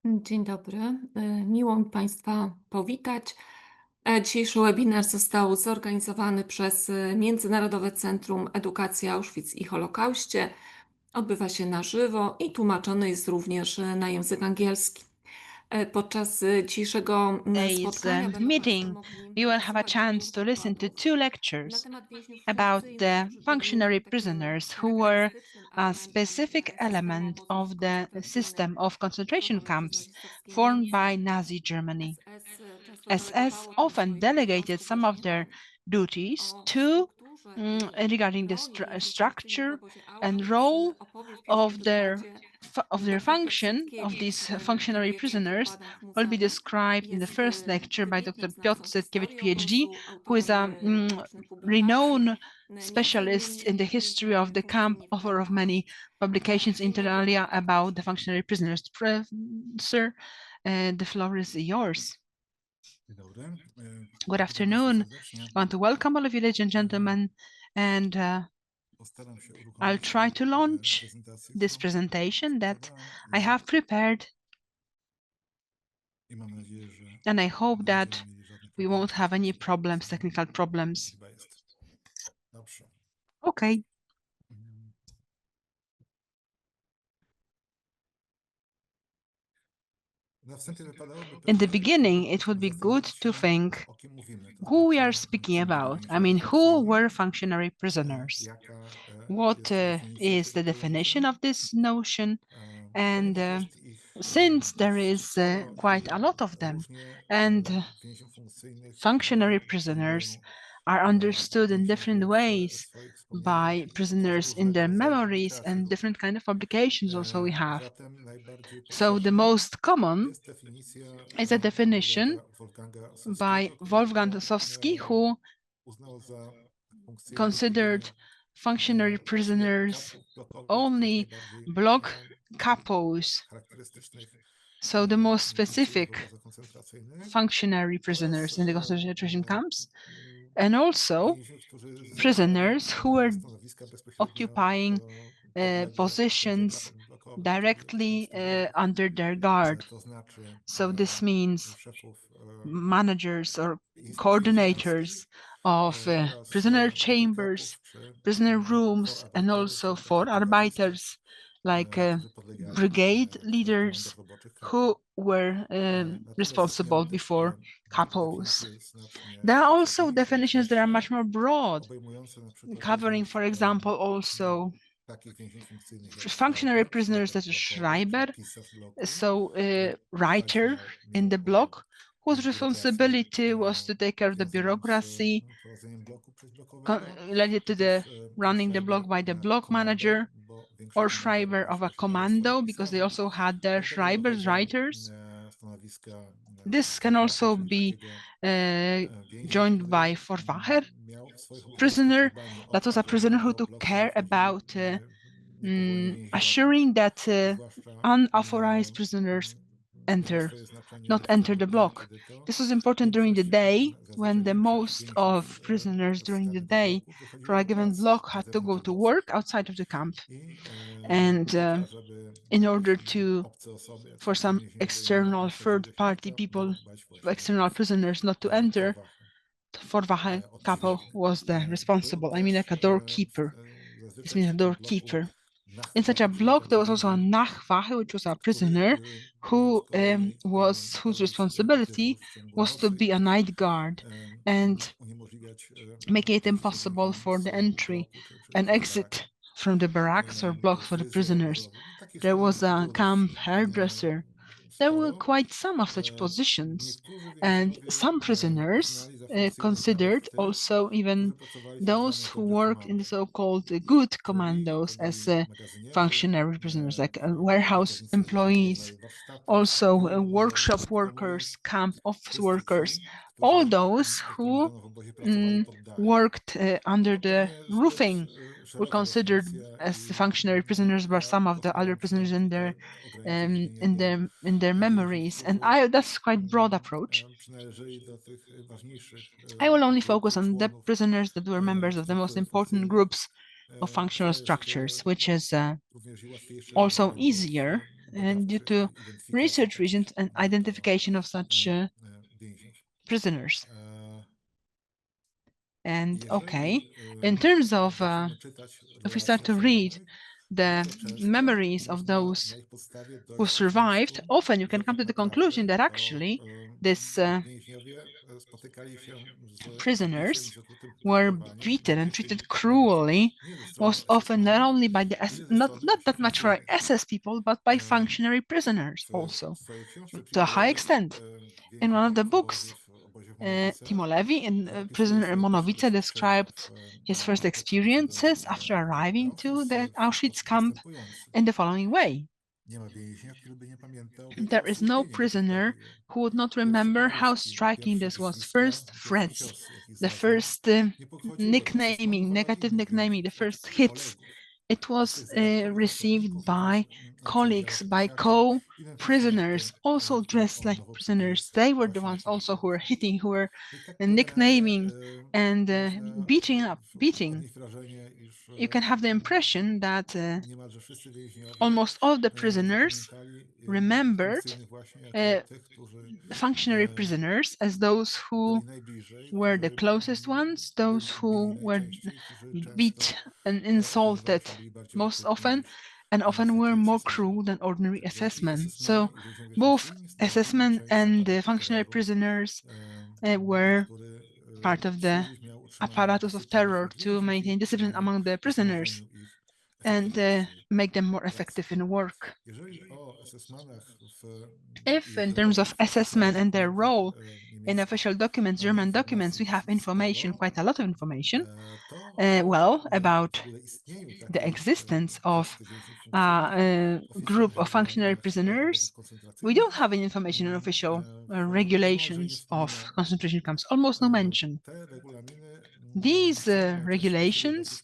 Dzień dobry. Miło mi Państwa powitać. Dzisiejszy webinar został zorganizowany przez Międzynarodowe Centrum Edukacji Auschwitz i Holokauście. Odbywa się na żywo i tłumaczony jest również na język angielski. Podczas dzisiejszego spotkania będą Państwo meeting, mogli you will have a słuchać chance dwóch to listen to wykładów two na lectures temat więźniów about funkcyjnych, the którzy byli functionary takim prisoners who were charakterystycznym a elementem specific element systemu of obozów the koncentracyjnych system of concentration tworzonych przez camps nazistowskie formed Niemcy. by Nazi Germany. SS często SS delegowało część often swoich delegated obowiązków some of właśnie their tam. duties O to strukturze i regarding the roli więźniów funkcyjnych w structure obozie and Auschwitz role opowie w pierwszym of their wykładzie function dr Piotr of Setkiewicz, these który functionary jest prisoners wykładem w will be muzeum. described in the Jest first lecture by wybitnym Dr. Piotr znawcą Setkiewicz, historii PhD, obozu, who is autorem a licznych publikacji, renowned między specialist in innymi the Więź history of the camp, funkcyjni w author of kampach. many publications Dzień inter dobry, alia panie about doktorze. the functionary prisoners. Sir, the floor is yours. Good afternoon. I want to welcome all of you, ladies and gentlemen, and I'll try to launch this presentation that I have prepared, and I hope that we won't have any problems, technical problems. Okay. In the beginning, it would be good to think who we are speaking about. I mean, who were functionary prisoners? What is the definition of this notion? And since there is quite a lot of them, and functionary prisoners are understood in different ways by prisoners in their memories, and different kind of publications also we have. So the most common is a definition by Wolfgang Ossowski, who considered functionary prisoners only block kapos, so the most specific functionary prisoners in the concentration camps, and also prisoners who were occupying positions directly under their guard. So this means managers or coordinators of prisoner chambers, prisoner rooms, and also Vorarbeiters, like brigade leaders who were responsible before capos. There are also definitions that are much more broad, covering, for example, also functionary prisoners such as Schreiber, so writer in the block, whose responsibility was to take care of the bureaucracy related to the running the block by the block manager, or Schreiber of a commando, because they also had their Schreibers, writers. This can also be joined by Vorwacher prisoner. That was a prisoner who took care about assuring that unauthorized prisoners not enter the block. This was important during the day, when the most of prisoners during the day for a given block had to go to work outside of the camp. And in order for some external third-party people, external prisoners not to enter, Vorwache capo was the responsible. I mean, like a doorkeeper. This means a doorkeeper. In such a block, there was also a Nachwache, which was a prisoner whose responsibility was to be a night guard and making it impossible for the entry and exit from the barracks or blocks for the prisoners. There was a camp hairdresser. There were quite some of such positions, and some prisoners considered also even those who worked in the so-called good commandos as functionary prisoners, like warehouse employees, also workshop workers, camp office workers, all those who worked under the roofing were considered as functionary prisoners by some of the other prisoners in their memories. And that's quite broad approach. I will only focus on the prisoners that were members of the most important groups of functional structures, which is also easier and due to research reasons and identification of such prisoners. And okay, in terms of if we start to read the memories of those who survived, often you can come to the conclusion that actually these prisoners were beaten and treated cruelly, most often not only by the not that much for SS people, but by functionary prisoners also, to a high extent. In one of the books, Timo Levi in Prisoner in Monowice described his first experiences after arriving to the Auschwitz camp in the following way. There is no prisoner who would not remember how striking this was. First threats, the first nicknaming, negative nicknaming, the first hits. It was received by colleagues, by co-prisoners, also dressed like prisoners. They were the ones also who were hitting, who were nicknaming and beating. You can have the impression that almost all the prisoners remembered functionary prisoners as those who were the closest ones, those who were beat and insulted most often, and often were more cruel than ordinary SS-men. So both SS-men and the functionary prisoners were part of the apparatus of terror to maintain discipline among the prisoners and make them more effective in work. If, in terms of SS-men and their role in official documents, German documents, we have information, quite a lot of information, about the existence of a group of functionary prisoners. We don't have any information on official regulations of concentration camps, almost no mention. These regulations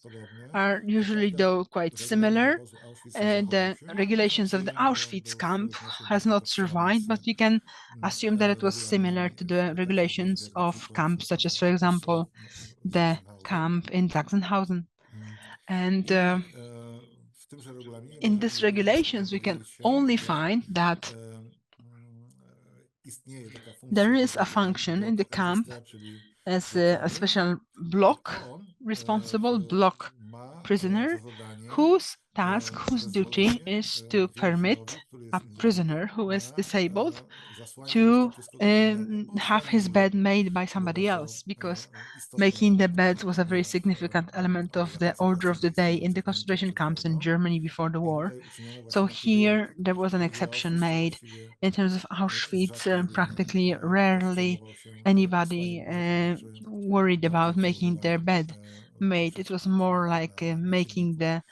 are usually, though, quite similar. The regulations of the Auschwitz camp has not survived, but we can assume that it was similar to the regulations of camps such as, for example, the camp in Sachsenhausen. And in these regulations, we can only find that there is a function in the camp as a special block responsible block prisoner whose task, whose duty is to permit a prisoner who is disabled to have his bed made by somebody else, because making the beds was a very significant element of the order of the day in the concentration camps in Germany before the war. So here there was an exception made. In terms of Auschwitz, practically rarely anybody worried about making their bed made. It was more like making the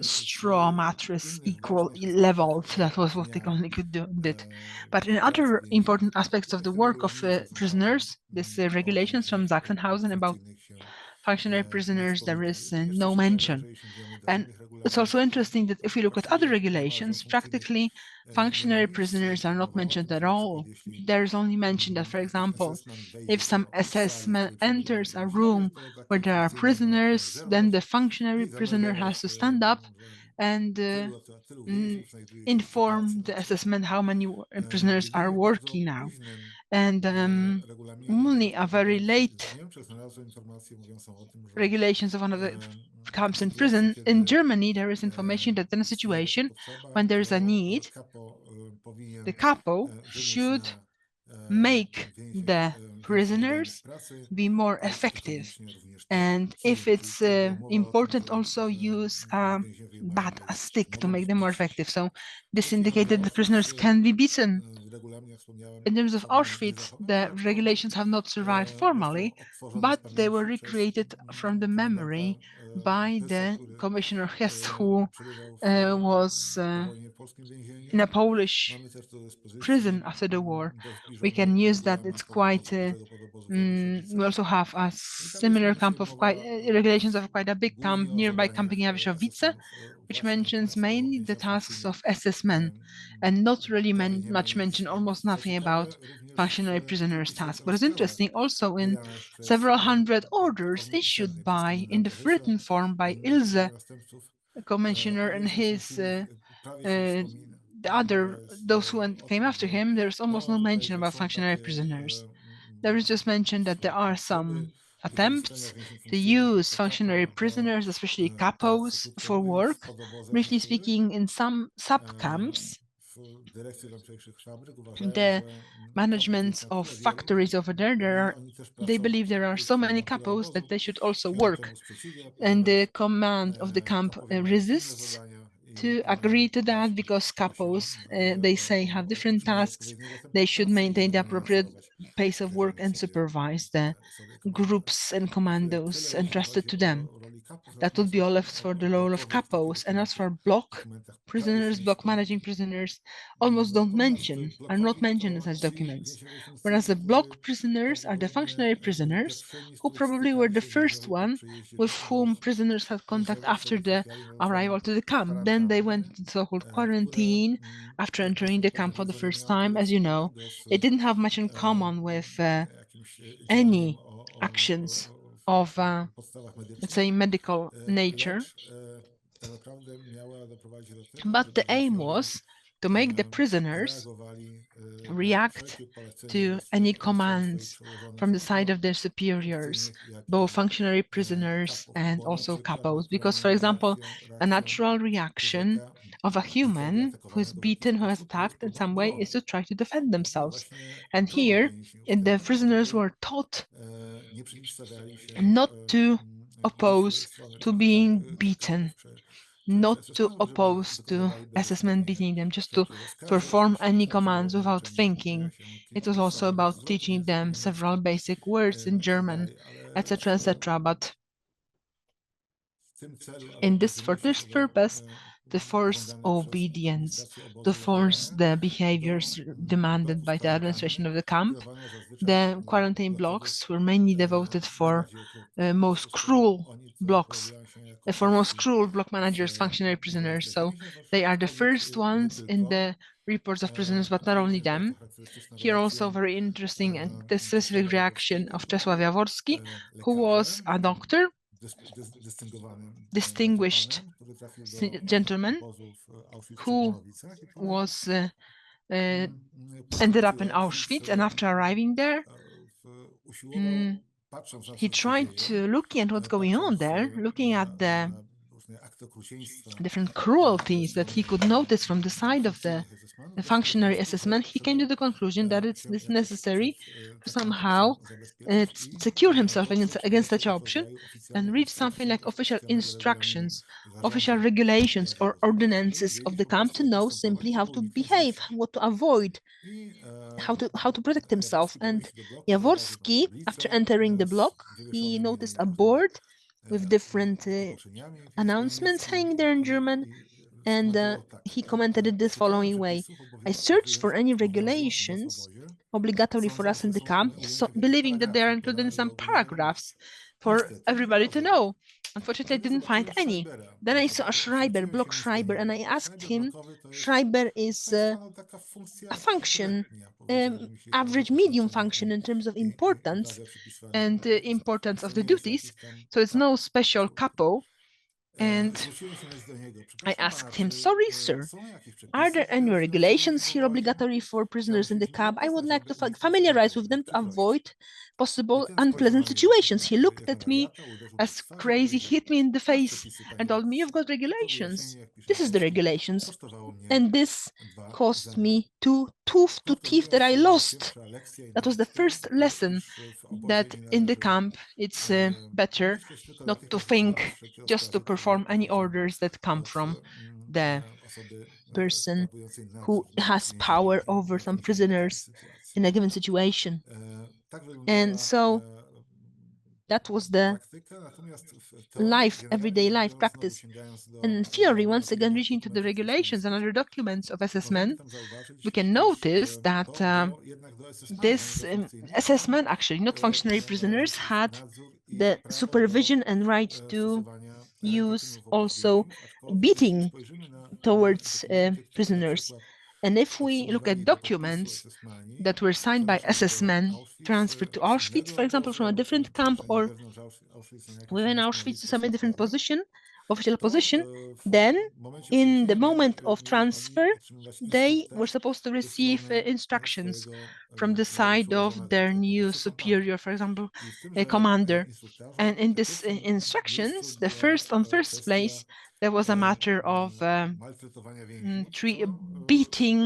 straw mattress equal leveled. That was what they only did. But in other important aspects of the work of prisoners, this regulations from Sachsenhausen about functionary prisoners, there is no mention. And it's also interesting that if we look at other regulations, practically functionary prisoners are not mentioned at all. There is only mention that, for example, if some SS man enters a room where there are prisoners, then the functionary prisoner has to stand up and inform the SS man how many prisoners are working now. And only a very late regulations of one of the camps in prison in Germany, there is information that in a situation when there is a need, the capo should make the prisoners be more effective. And if it's important, also use a bat, a stick, to make them more effective. So this indicated the prisoners can be beaten. In terms of Auschwitz, the regulations have not survived formally, but they were recreated from the memory by the Commissioner Hess, who was in a Polish prison after the war. We can use that. It's quite. We also have a similar camp of quite regulations of quite a big camp nearby Camp Jawiszowice, which mentions mainly the tasks of SS men, and not really much mention, almost nothing about functionary prisoners' tasks. But it's interesting also in several hundred orders issued by, in the written form by Ilse, a commissioner, and his those who came after him, there's almost no mention about functionary prisoners. There is just mentioned that there are some attempts to use functionary prisoners, especially kapos, for work. Briefly speaking, in some sub-camps, the managements of factories over there, they believe there are so many kapos that they should also work. And the command of the camp resists to agree to that because kapos, they say, have different tasks. They should maintain the appropriate pace of work and supervise the groups and commandos entrusted to them. That would be all left for the role of kapos. And as for block prisoners, block managing prisoners, almost are not mentioned in such documents. Whereas the block prisoners are the functionary prisoners, who probably were the first one with whom prisoners had contact after the arrival to the camp. Then they went into so-called quarantine after entering the camp for the first time. As you know, it didn't have much in common with any actions of let's say medical nature, but the aim was to make the prisoners react to any commands from the side of their superiors, both functionary prisoners and also kapos. Because, for example, a natural reaction of a human who is beaten, who has attacked in some way, is to try to defend themselves. And here, the prisoners were taught not to oppose to being beaten, not to oppose to assessment beating them, just to perform any commands without thinking. It was also about teaching them several basic words in German, etc., etc. But for this purpose, to force obedience, to force the behaviors demanded by the administration of the camp, the quarantine blocks were mainly devoted for most cruel blocks, for most cruel block managers, functionary prisoners. So they are the first ones in the reports of prisoners, but not only them. Here also very interesting and the specific reaction of Czesław Jaworski, who was a doctor, distinguished gentleman, who was ended up in Auschwitz, and after arriving there, he tried to look at what's going on there, looking at the different cruelties that he could notice from the side of the functionary assessment. He came to the conclusion that it's necessary to somehow secure himself against such option and reach something like official instructions, official regulations or ordinances of the camp to know simply how to behave, what to avoid, how to protect himself. And Jaworski, after entering the block, he noticed a board with different announcements hanging there in German, and he commented it this following way: I searched for any regulations obligatory for us in the camp, so believing that they are included in some paragraphs for everybody to know. Unfortunately, I didn't find any. Then I saw a Schreiber, block Schreiber, and I asked him. Schreiber is a function, average medium function in terms of importance and importance of the duties. So it's no special capo. And I asked him, sorry, sir, are there any regulations here obligatory for prisoners in the camp? I would like to familiarize with them to avoid possible unpleasant situations. He looked at me as crazy, hit me in the face, and told me, you've got regulations. This is the regulations. And this cost me tooth to teeth that I lost. That was the first lesson, that in the camp, it's better not to think, just to perform any orders that come from the person who has power over some prisoners in a given situation. And so that was the everyday life practice. And in theory, once again, reaching to the regulations and other documents of assessment, we can notice that this assessment, actually not functionary prisoners, had the supervision and right to use also beating towards prisoners. And if we look at documents that were signed by SS men transferred to Auschwitz, for example, from a different camp or within Auschwitz to some different position, official position, then in the moment of transfer, they were supposed to receive instructions from the side of their new superior, for example, a commander. And in this instructions, on first place, there was a matter of beating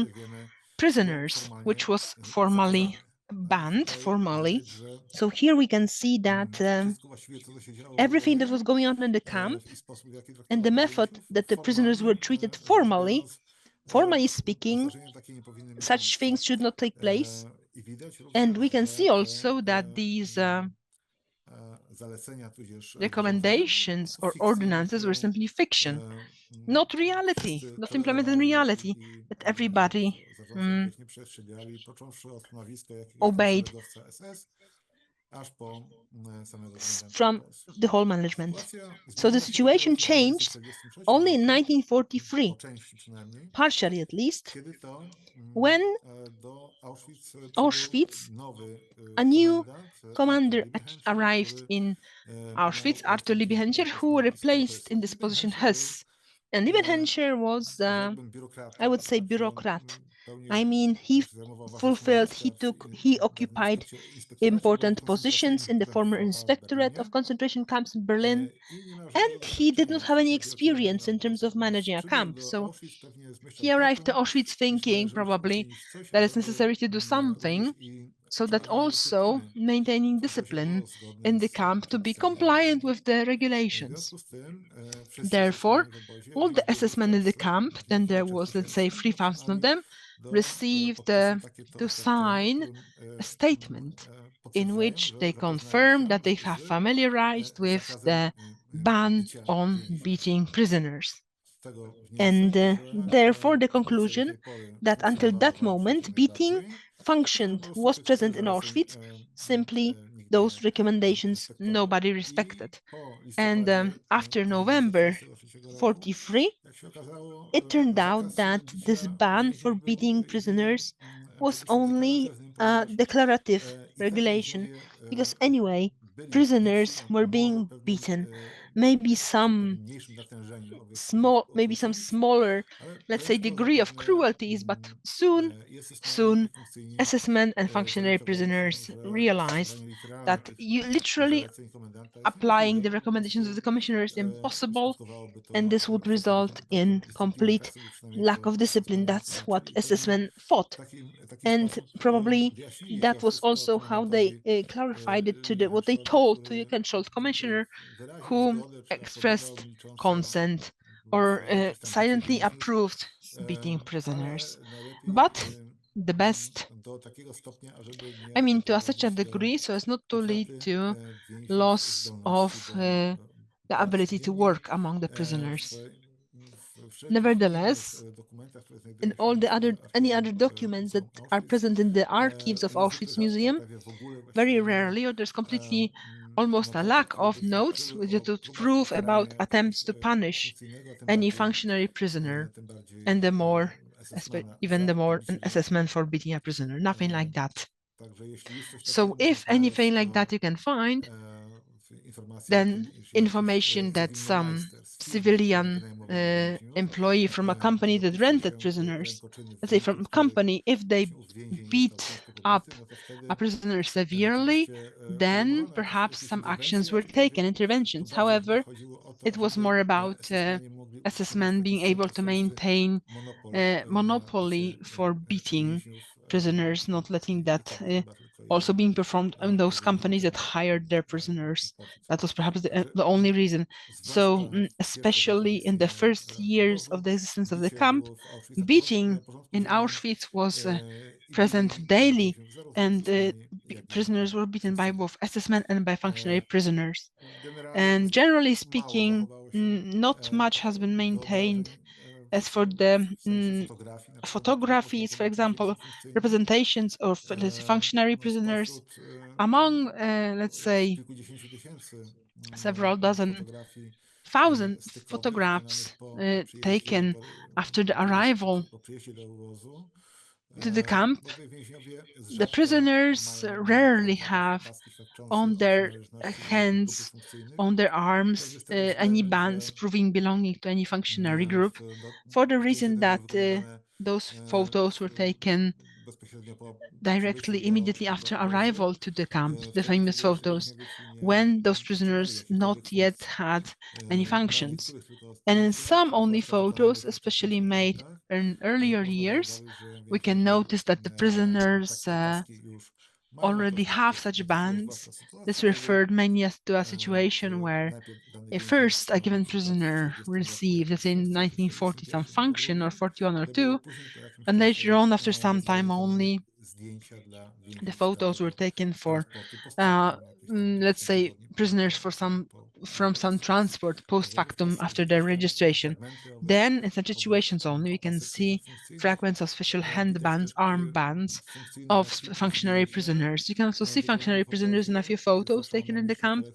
prisoners, which was formally banned, formally. So here we can see that everything that was going on in the camp and the method that the prisoners were treated formally speaking, such things should not take place. And we can see also that these recommendations or ordinances were simply fiction, not reality, not implemented in reality, that everybody obeyed from the whole management. So the situation changed only in 1943, partially at least, when Auschwitz, a new commander arrived in Auschwitz, Arthur Liebenhencher, who replaced in this position Hess. And Liebenhencher was, I would say, bureaucrat. I mean, he occupied important positions in the former inspectorate of concentration camps in Berlin, and he did not have any experience in terms of managing a camp. So he arrived to Auschwitz thinking probably that it's necessary to do something so that also maintaining discipline in the camp to be compliant with the regulations. Therefore, all the SS men in the camp, then there was, let's say, 3,000 of them, received to sign a statement in which they confirm that they have familiarized with the ban on beating prisoners. And therefore, the conclusion that until that moment, beating was present in Auschwitz, simply those recommendations nobody respected. And after November 43, it turned out that this ban for beating prisoners was only a declarative regulation, because anyway, prisoners were being beaten. Maybe some smaller, let's say, degree of cruelties, but soon SS men and functionary prisoners realized that you literally applying the recommendations of the commissioner is impossible, and this would result in complete lack of discipline. That's what SS men thought. And probably that was also how they clarified it to what they told to the controlled commissioner, who expressed consent or silently approved beating prisoners. But the best, I mean, to such a degree so as not to lead to loss of the ability to work among the prisoners. Nevertheless, in all the any other documents that are present in the archives of Auschwitz Museum, very rarely, or there's completely almost a lack of notes which would prove about attempts to punish any functionary prisoner, and even the more an assessment for beating a prisoner. Nothing like that. So if anything like that you can find, then information that some civilian employee from a company that rented prisoners, let's say from a company, if they beat up a prisoner severely, then perhaps some actions were taken, interventions. However, it was more about assessment being able to maintain monopoly for beating prisoners, not letting that also being performed in those companies that hired their prisoners. That was perhaps the only reason. So especially in the first years of the existence of the camp, beating in Auschwitz was present daily, and prisoners were beaten by both SS men and by functionary prisoners. And generally speaking, not much has been maintained as for the photographies, for example, representations of, let's say, functionary prisoners among, let's say, several dozen thousand photographs taken after the arrival to the camp. The prisoners rarely have on their hands, on their arms, any bands proving belonging to any functionary group, for the reason that those photos were taken directly, immediately after arrival to the camp, the famous photos, when those prisoners not yet had any functions. And in some only photos, especially made in earlier years, we can notice that the prisoners already have such bands. This referred mainly to a situation where first a given prisoner received, let's say in 1940, some function or 41 or 2, and later on, after some time only, the photos were taken for, let's say, prisoners for from some transport post factum after their registration. Then, in such situations only, we can see fragments of special handbands, armbands of functionary prisoners. You can also see functionary prisoners in a few photos taken in the camp,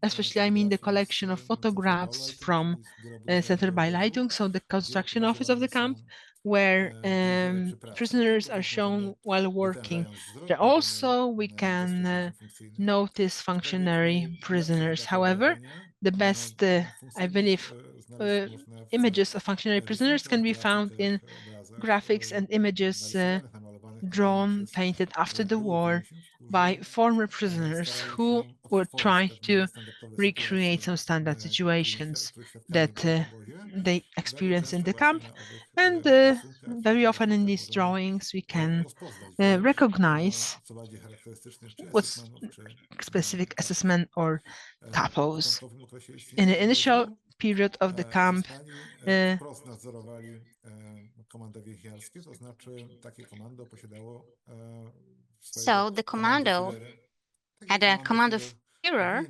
especially, I mean, the collection of photographs from Center Beileitung, so the construction office of the camp, where prisoners are shown while working. There also we can notice functionary prisoners. However, the best, I believe, images of functionary prisoners can be found in graphics and images drawn, painted after the war by former prisoners who were trying to recreate some standard situations that they experienced in the camp. And very often in these drawings, we can recognize what's specific assessment or kapos. In the initial period of the camp, so the commando had a commando Führer.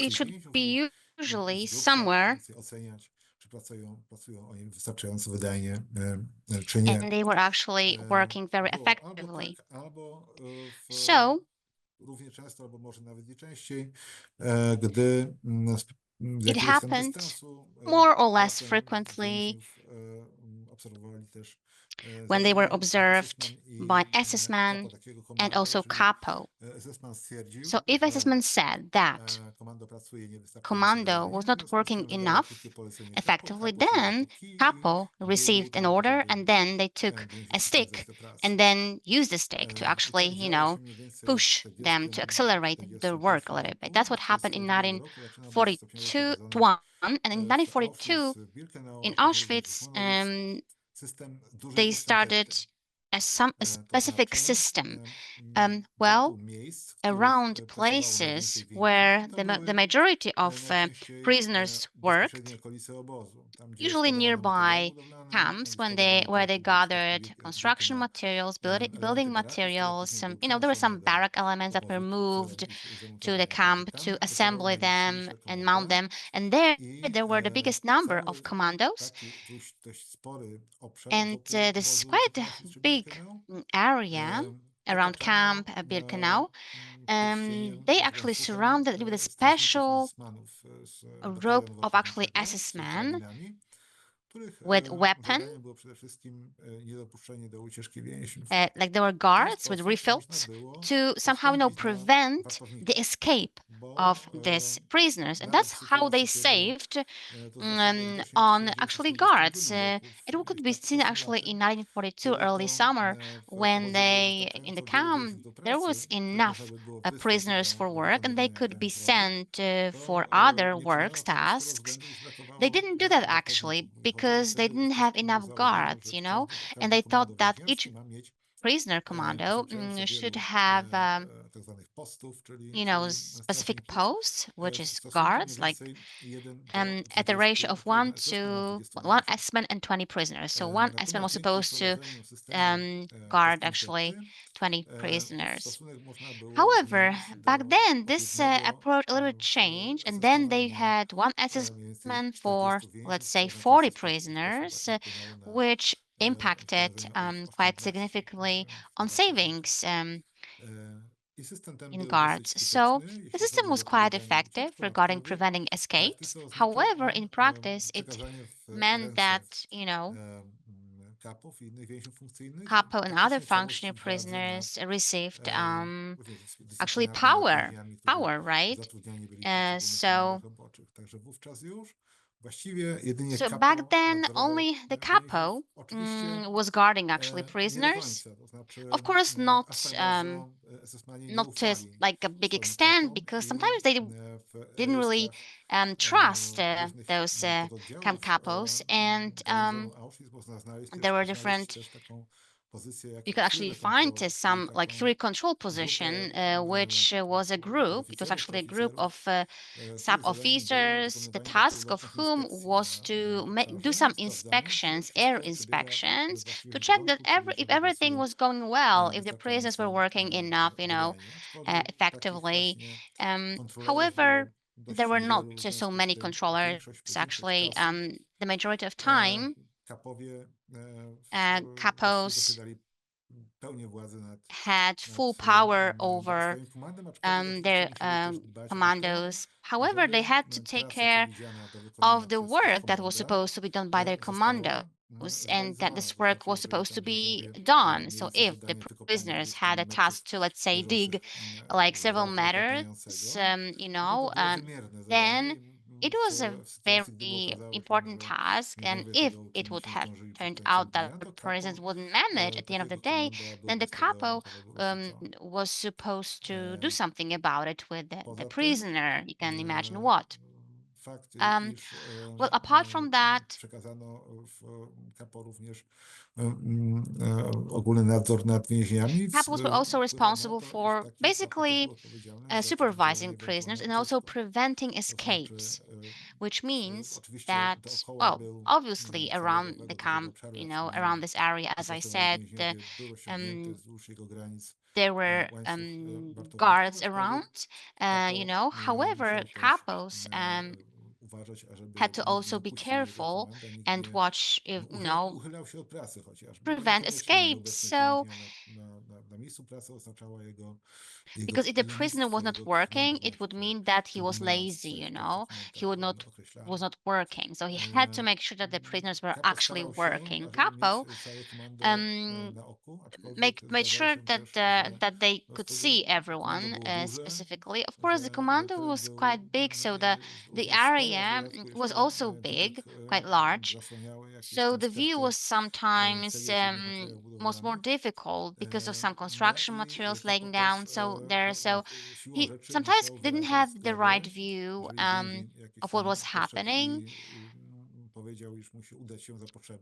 It should be usually somewhere, and they were actually working very effectively. So it happened more or less frequently when they were observed by SS-man and also capo. So if SS-man said that commando was not working enough effectively, then capo received an order, and then they took a stick and then used the stick to actually, push them to accelerate their work a little bit. That's what happened in 1942, and in 1942 in Auschwitz, they started a specific system. Around places where the majority of prisoners worked, usually nearby camps, where they gathered construction materials, building materials. There were some barrack elements that were moved to the camp to assemble them and mount them, and there were the biggest number of commandos, and this is quite a big area around camp Birkenau. They actually surrounded it with a special rope of actually SS-men with weapon. Like there were guards with refills to somehow prevent the escape of these prisoners, and that's how they saved on actually guards. It could be seen actually in 1942 early summer, when in the camp there was enough prisoners for work, and they could be sent for other works tasks. They didn't do that actually because they didn't have enough guards, and they thought that each prisoner commando should have specific posts, which is guards, like at the ratio of 1 SS-man and 20 prisoners. So 1 SS-man was supposed to guard actually 20 prisoners. However, back then this approach a little bit changed, and then they had 1 SS-man for, let's say, 40 prisoners, which impacted quite significantly on savings. in guards. So the system was quite effective regarding preventing escapes. However, in practice, it meant that, Capo and other functionary prisoners received actually power, right? So back then, only the capo was guarding actually prisoners. Of course, not to like a big extent, because sometimes they didn't really trust those camp capos, and there were different. You could actually find some like three control position, which was a group. It was actually a group of sub officers, the task of whom was to do some inspections, air inspections, to check that if everything was going well, if the prisoners were working enough, effectively. However, there were not so many controllers actually. The majority of time, capos had full power over their commandos. However, they had to take care of the work that was supposed to be done by their commandos, and that this work was supposed to be done. So if the prisoners had a task to, let's say, dig like several meters, then it was a very important task. And if it would have turned out that the prisoners wouldn't manage at the end of the day, then the capo was supposed to do something about it with the prisoner. You can imagine what. Well, apart from that, capos were also responsible for basically supervising prisoners and also preventing escapes, which means that, well, obviously around the camp, around this area, as I said, um, there were guards around, however, capos had to also be careful and watch if, prevent escapes. So, because if the prisoner was not working, it would mean that he was lazy, he was not working. So he had to make sure that the prisoners were actually working. Capo made sure that they could see everyone specifically. Of course, the commando was quite big, so the area was also big, quite large. So the view was sometimes was more difficult because of some construction materials laying down. So he sometimes didn't have the right view of what was happening.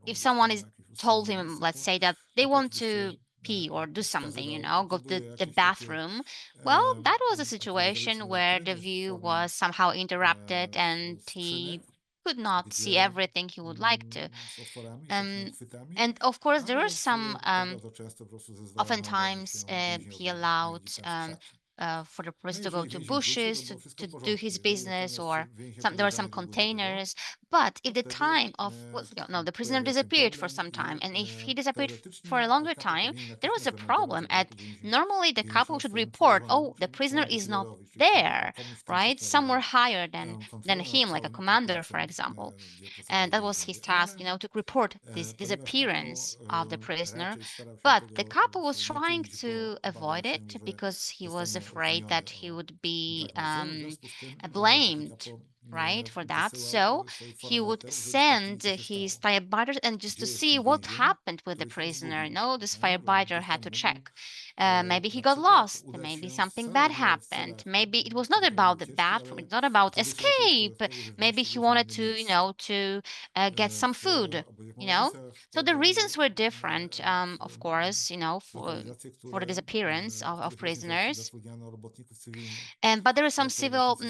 If someone is told him, let's say that they want to pee or do something, go to the bathroom, well, that was a situation where the view was somehow interrupted and he could not see everything he would like to. Um, and of course, there were some, oftentimes he allowed for the priest to go to bushes to do his business, or there were some containers. But if the time of, well, no, the prisoner disappeared for some time, and if he disappeared for a longer time, there was a problem. And normally the couple should report, oh, the prisoner is not there, right? Somewhere higher than him, like a commander, for example. And that was his task, to report this disappearance of the prisoner. But the couple was trying to avoid it because he was afraid that he would be blamed, right, for that. So he would send his firefighter and just to see what happened with the prisoner. This firefighter had to check. Maybe he got lost. Maybe something bad happened. Maybe it was not about the bathroom. It's not about escape. Maybe he wanted to, to get some food. So the reasons were different, of course, for the disappearance of prisoners. But there were some civil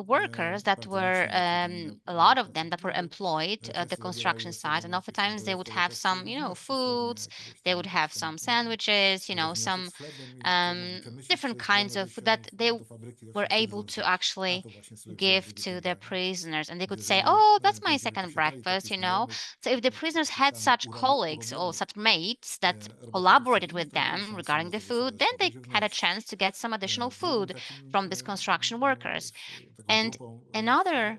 workers that were a lot of them that were employed at the construction sites, and oftentimes they would have some, foods. They would have some sandwiches, some different kinds of food that they were able to actually give to the prisoners, and they could say, "Oh, that's my second breakfast." So if the prisoners had such colleagues or such mates that collaborated with them regarding the food, then they had a chance to get some additional food from these construction workers. And another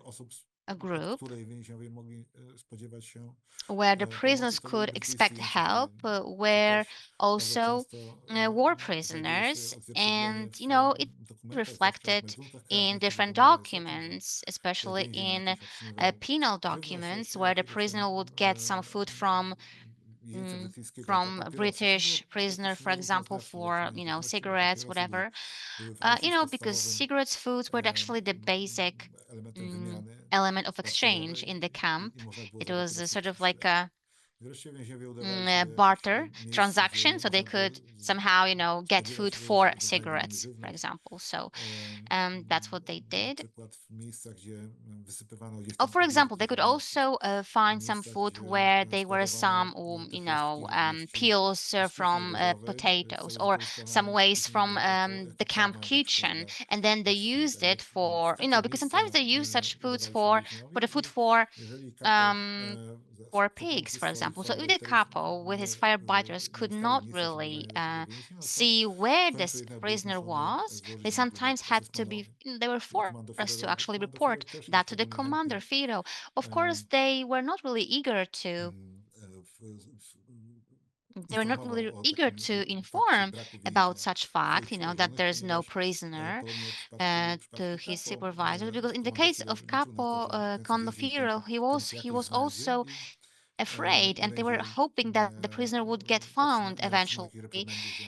a group where the prisoners could expect help were also war prisoners, and it reflected in different documents, especially in penal documents, where the prisoner would get some food from a British prisoner, for example, for cigarettes, whatever. Because cigarettes, foods were actually the basic element of exchange in the camp. It was sort of like a barter transaction, so they could somehow, get food for cigarettes, for example. So that's what they did. Oh, for example, they could also find some food where there were some, peels from potatoes or some waste from the camp kitchen, and then they used it for, because sometimes they use such foods for the food for pigs, for example. So if the couple with his firefighters could not really see where this prisoner was, they sometimes had to they were forced to actually report that to the commander, Firo. Of course, they were not really eager to inform about such fact, that there's no prisoner to his supervisor, because in the case of Capo Condofiro, he was also afraid, and they were hoping that the prisoner would get found eventually,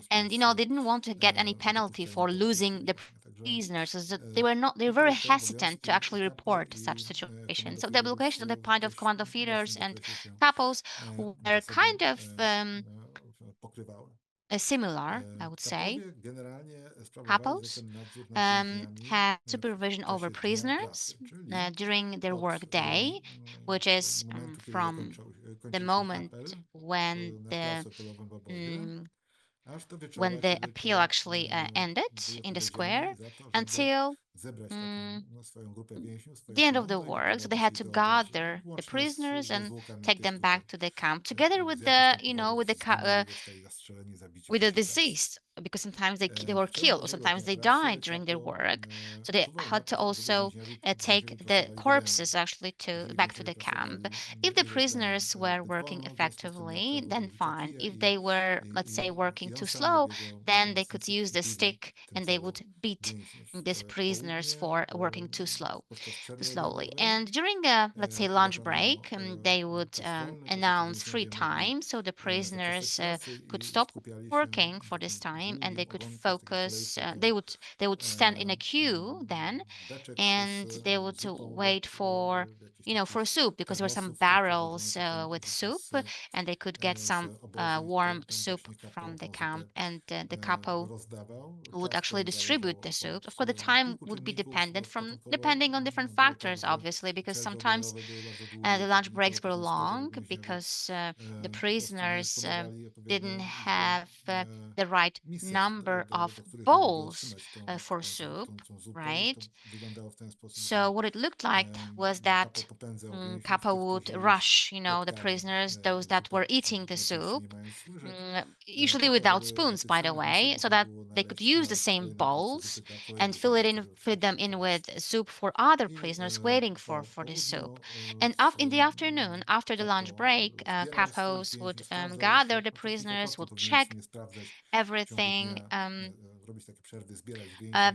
and they didn't want to get any penalty for losing the prisoners, so that they were very hesitant to actually report such situations. So the obligations on the part of commando feeders and capos were kind of similar, I would say. Capos had supervision over prisoners during their work day, which is from the moment mm, when the appeal actually ended in the square until mm, the end of the work. So they had to gather the prisoners and take them back to the camp together with the deceased, because sometimes they were killed or sometimes they died during their work. So they had to also take the corpses actually to back to the camp. If the prisoners were working effectively, then fine. If they were, let's say, working too slow, then they could use the stick and they would beat these prisoners for working too slowly. And during a, let's say, lunch break, they would announce free time, so the prisoners could stop working for this time and they could focus. They would stand in a queue then, and they would wait for soup, because there were some barrels with soup, and they could get some warm soup from the camp, and the capo would actually distribute the soup. Of course, the time would be depending on different factors, obviously, because sometimes the lunch breaks were long because the prisoners didn't have the right number of bowls for soup, right? So what it looked like was that Kappa would rush, the prisoners, those that were eating the soup, usually without spoons, by the way, so that they could use the same bowls and fill them in with soup for other prisoners waiting for this soup. And in the afternoon, after the lunch break, capos would gather the prisoners, would check everything.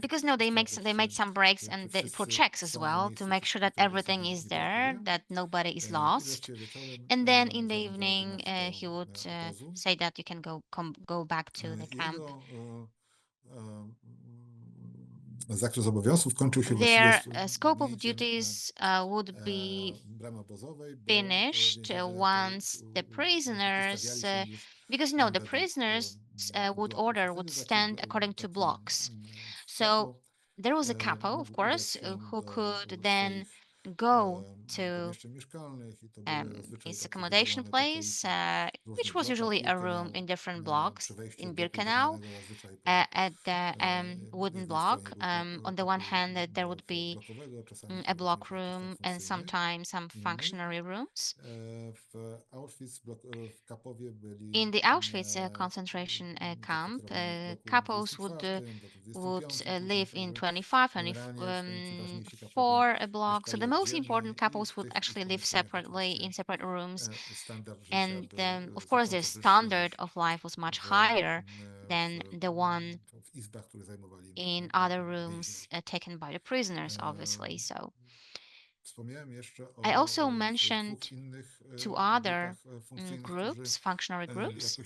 Because no, they made some breaks and for checks as well to make sure that everything is there, that nobody is lost. And then in the evening, he would say that you can go back to the camp. Zakres obowiązków kończył się Their właściwie scope of duties would be bramy obozowej, bo finished once the prisoners, because no, the prisoners would stand according to blocks. So there was a capo, of course, who could then go to his accommodation place, which was usually a room in different blocks in Birkenau, at the wooden block. On the one hand, there would be a block room and sometimes some functionary rooms. In the Auschwitz concentration camp, couples would live in 25, 24 blocks. So the most important couples would actually live separately in separate rooms. And of course, their standard of life was much higher than the one in other rooms taken by the prisoners, obviously. So I also mentioned two other groups, functionary groups,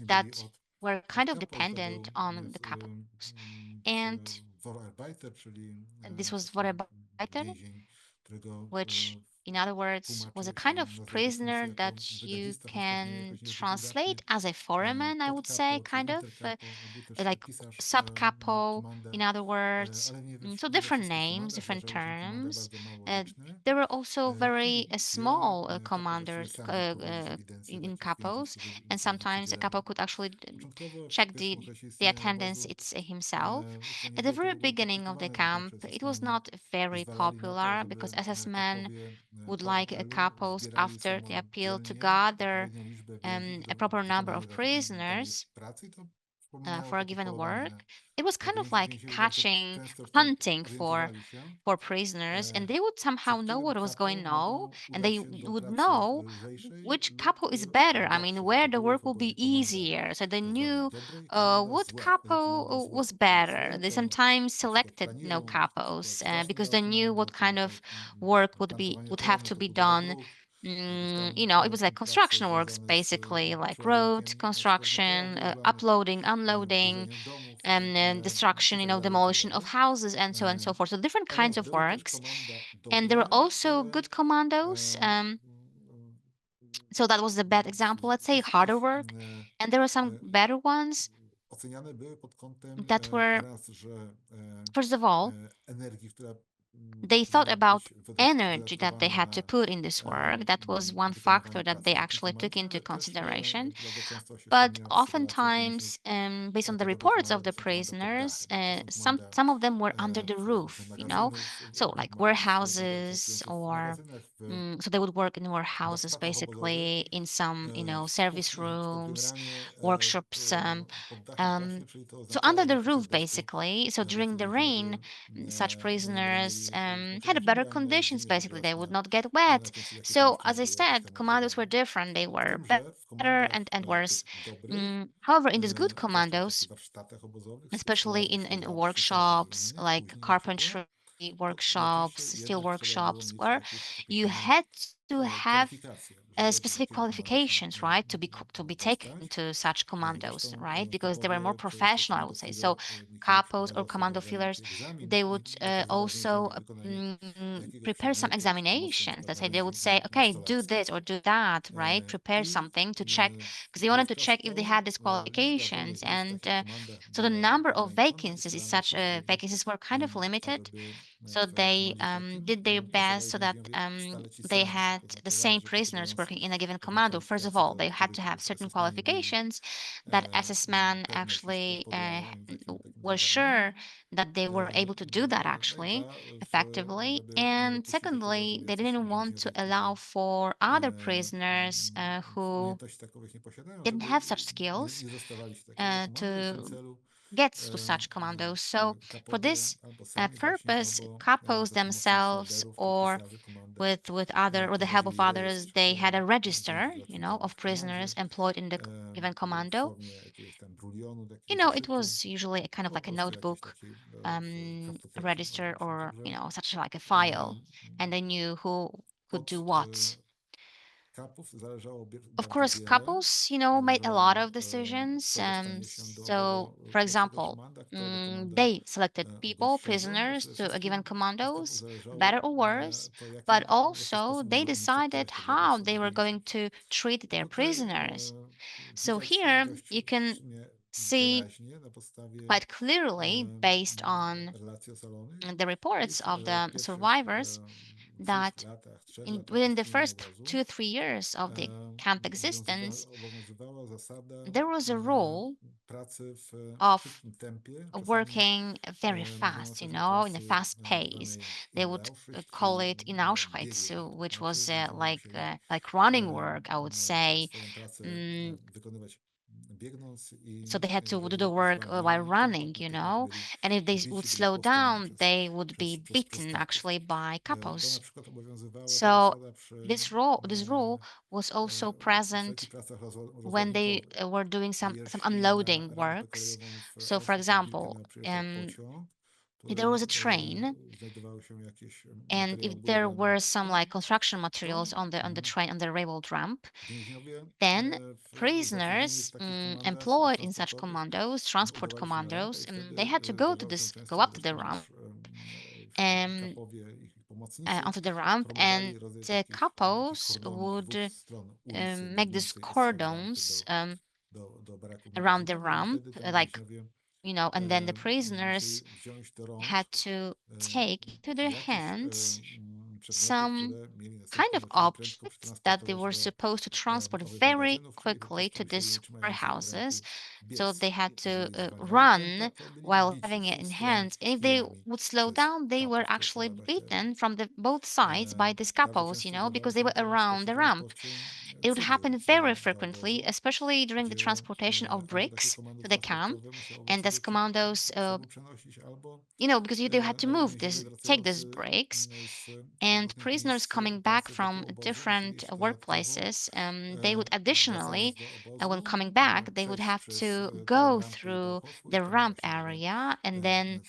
that were kind of dependent on the capos. And this was Vorarbeiter, which in other words was a kind of prisoner that you can translate as a foreman, I would say, kind of like subcapo, in other words. So different names, different terms. Uh, there were also very small commanders in capos, and sometimes a capo could actually check the attendance it's himself. At the very beginning of the camp, it was not very popular because SS men would like capos after the appeal to gather a proper number of prisoners for a given work. It was kind of like catching, hunting for prisoners, and they would somehow know what was going on, and they would know which capo is better. I mean, where the work will be easier. So they knew what capo was better. They sometimes selected no capos because they knew what kind of work would have to be done. It was like construction works, basically, like road construction, uploading, unloading, and destruction, demolition of houses, and so on and so forth. So different kinds of works. And there were also good commandos. So that was the bad example, let's say, harder work. And there were some better ones that were, first of all, they thought about energy that they had to put in this work. That was one factor that they actually took into consideration. But oftentimes, based on the reports of the prisoners, some of them were under the roof, so like warehouses or so they would work in warehouses, basically in some, service rooms, workshops. Um, so under the roof, basically. So during the rain, such prisoners had better conditions. Basically, they would not get wet. So as I said, commandos were different. They were better and worse. However, in these good commandos, especially in workshops like carpentry workshops, steel workshops, where you had to have specific qualifications, right, to be taken to such commandos, right, because they were more professional, I would say. So capos or commando fillers, they would also prepare some examinations. Let's say they would say, okay, do this or do that, right, prepare something to check, because they wanted to check if they had these qualifications. And so the number of vacancies is such vacancies were kind of limited, so they did their best so that they had the same prisoners working in a given commando. First of all, they had to have certain qualifications that SS-man actually were sure that they were able to do that actually effectively. And secondly, they didn't want to allow for other prisoners who didn't have such skills to get to such commandos. So for this purpose, capos themselves or with the help of others, they had a register, of prisoners employed in the given commando. It was usually a kind of like a notebook, a register, or such like a file, and they knew who could do what. Of course, couples, made a lot of decisions. So, for example, they selected people, prisoners to a given commandos, better or worse, but also they decided how they were going to treat their prisoners. So here you can see quite clearly, based on the reports of the survivors, that within the first 2-3 years of the camp existence, there was a rule of working very fast, in a fast pace. They would call it in Auschwitz, which was like running work, I would say. So they had to do the work while running, and if they would slow down, they would be beaten actually by kapos. So this rule was also present when they were doing some unloading works. So, for example, if there was a train, and if there were some like construction materials on the train, on the railroad ramp, then prisoners employed in such commandos, transport commandos, they had to go up to the ramp, um, onto the ramp, and the couples would make these cordons around the ramp, and then the prisoners had to take into their hands some kind of objects that they were supposed to transport very quickly to these warehouses. So they had to run while having it in hand. And if they would slow down, they were actually beaten from the both sides by these couples, because they were around the ramp. It would happen very frequently, especially during the transportation of bricks to the camp. And as commandos, because they had to take these bricks, and prisoners coming back from different workplaces, they would additionally, when coming back, they would have to go through the ramp area, and then